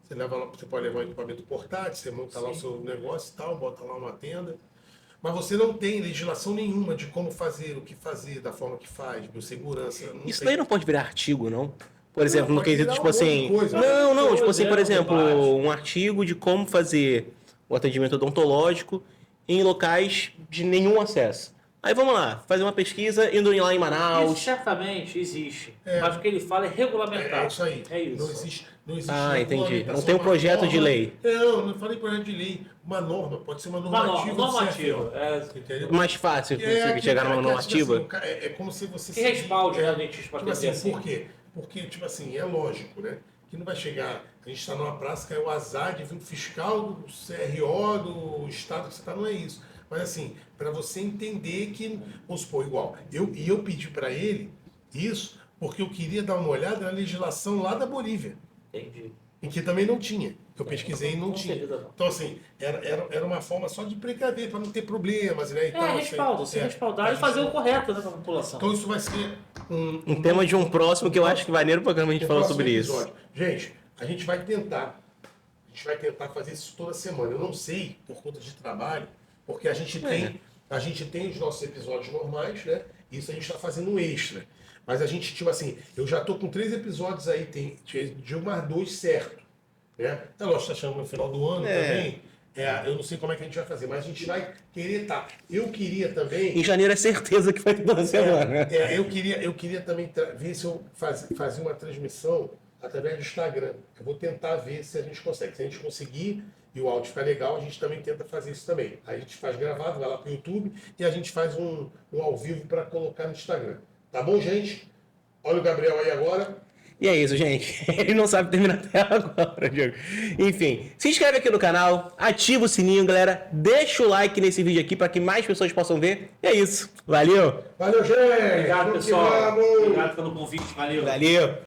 Você pode levar um equipamento portátil, você monta lá o seu negócio e tal, bota lá uma tenda. Mas você não tem legislação nenhuma de como fazer, o que fazer, da forma que faz, de segurança. Isso daí não pode virar artigo, não? Por exemplo, no pode quesito, virar tipo um monte de assim. coisa. Não, tipo assim, por É, exemplo, debate. um artigo de como fazer o atendimento odontológico em locais de nenhum acesso. Aí vamos lá, fazer uma pesquisa indo lá em Isso Manaus. certamente existe. Mas o que ele fala é regulamentar. É isso aí. É isso. Não existe Ah, entendi. regulamentação, Não tem um uma projeto de lei. Não falei projeto de lei. Uma norma, pode ser uma normativa. Normativa. Entendeu? Mais fácil você chegar numa normativa. Tipo assim, é como se você... Que respalde, né, o dentista para Tipo assim, atender assim. por quê? Porque, tipo assim, é lógico, né? Que não vai chegar... A gente está numa praça, que é o azar de vir um fiscal do CRO, do estado que você está, não é isso. Mas assim, para você entender que, vamos supor, igual, eu pedi para ele isso porque eu queria dar uma olhada na legislação lá da Bolívia, Entendi. em que também não tinha. Eu pesquisei e não Com tinha. certeza não. Então, assim, era uma forma só de precaver, para não ter problemas, né? E tal, assim, Respaldo, se respaldar e fazer o correto, né, para a população. Então isso vai ser Um tema de um próximo que eu acho que vai no programa a gente falar próximo sobre isso. episódio. Gente, a gente vai tentar fazer isso toda semana. Eu não sei, por conta de trabalho, porque a gente tem os nossos episódios normais, né? Isso a gente está fazendo um extra. Mas a gente, tipo assim, eu já tô com 3 episódios aí, tem de mais 2 certo. Né? É lógico, tá chegando no final do ano também. Eu não sei como é que a gente vai fazer, mas a gente vai querer estar. Eu queria também. Em janeiro é certeza que vai ter toda semana. Eu queria também ver se eu fazia uma transmissão através do Instagram. Eu vou tentar ver se a gente consegue. Se a gente conseguir e o áudio ficar legal, a gente também tenta fazer isso também. Aí a gente faz gravado, vai lá pro YouTube e a gente faz um ao vivo para colocar no Instagram. Tá bom, gente? Olha o Gabriel aí agora. E é isso, gente. Ele não sabe terminar até agora, Diogo. Enfim, se inscreve aqui no canal, ativa o sininho, galera. Deixa o like nesse vídeo aqui para que mais pessoas possam ver. E é isso. Valeu! Valeu, gente! Obrigado, Vamos que pessoal. vamos! Obrigado pelo convite. Valeu. Valeu!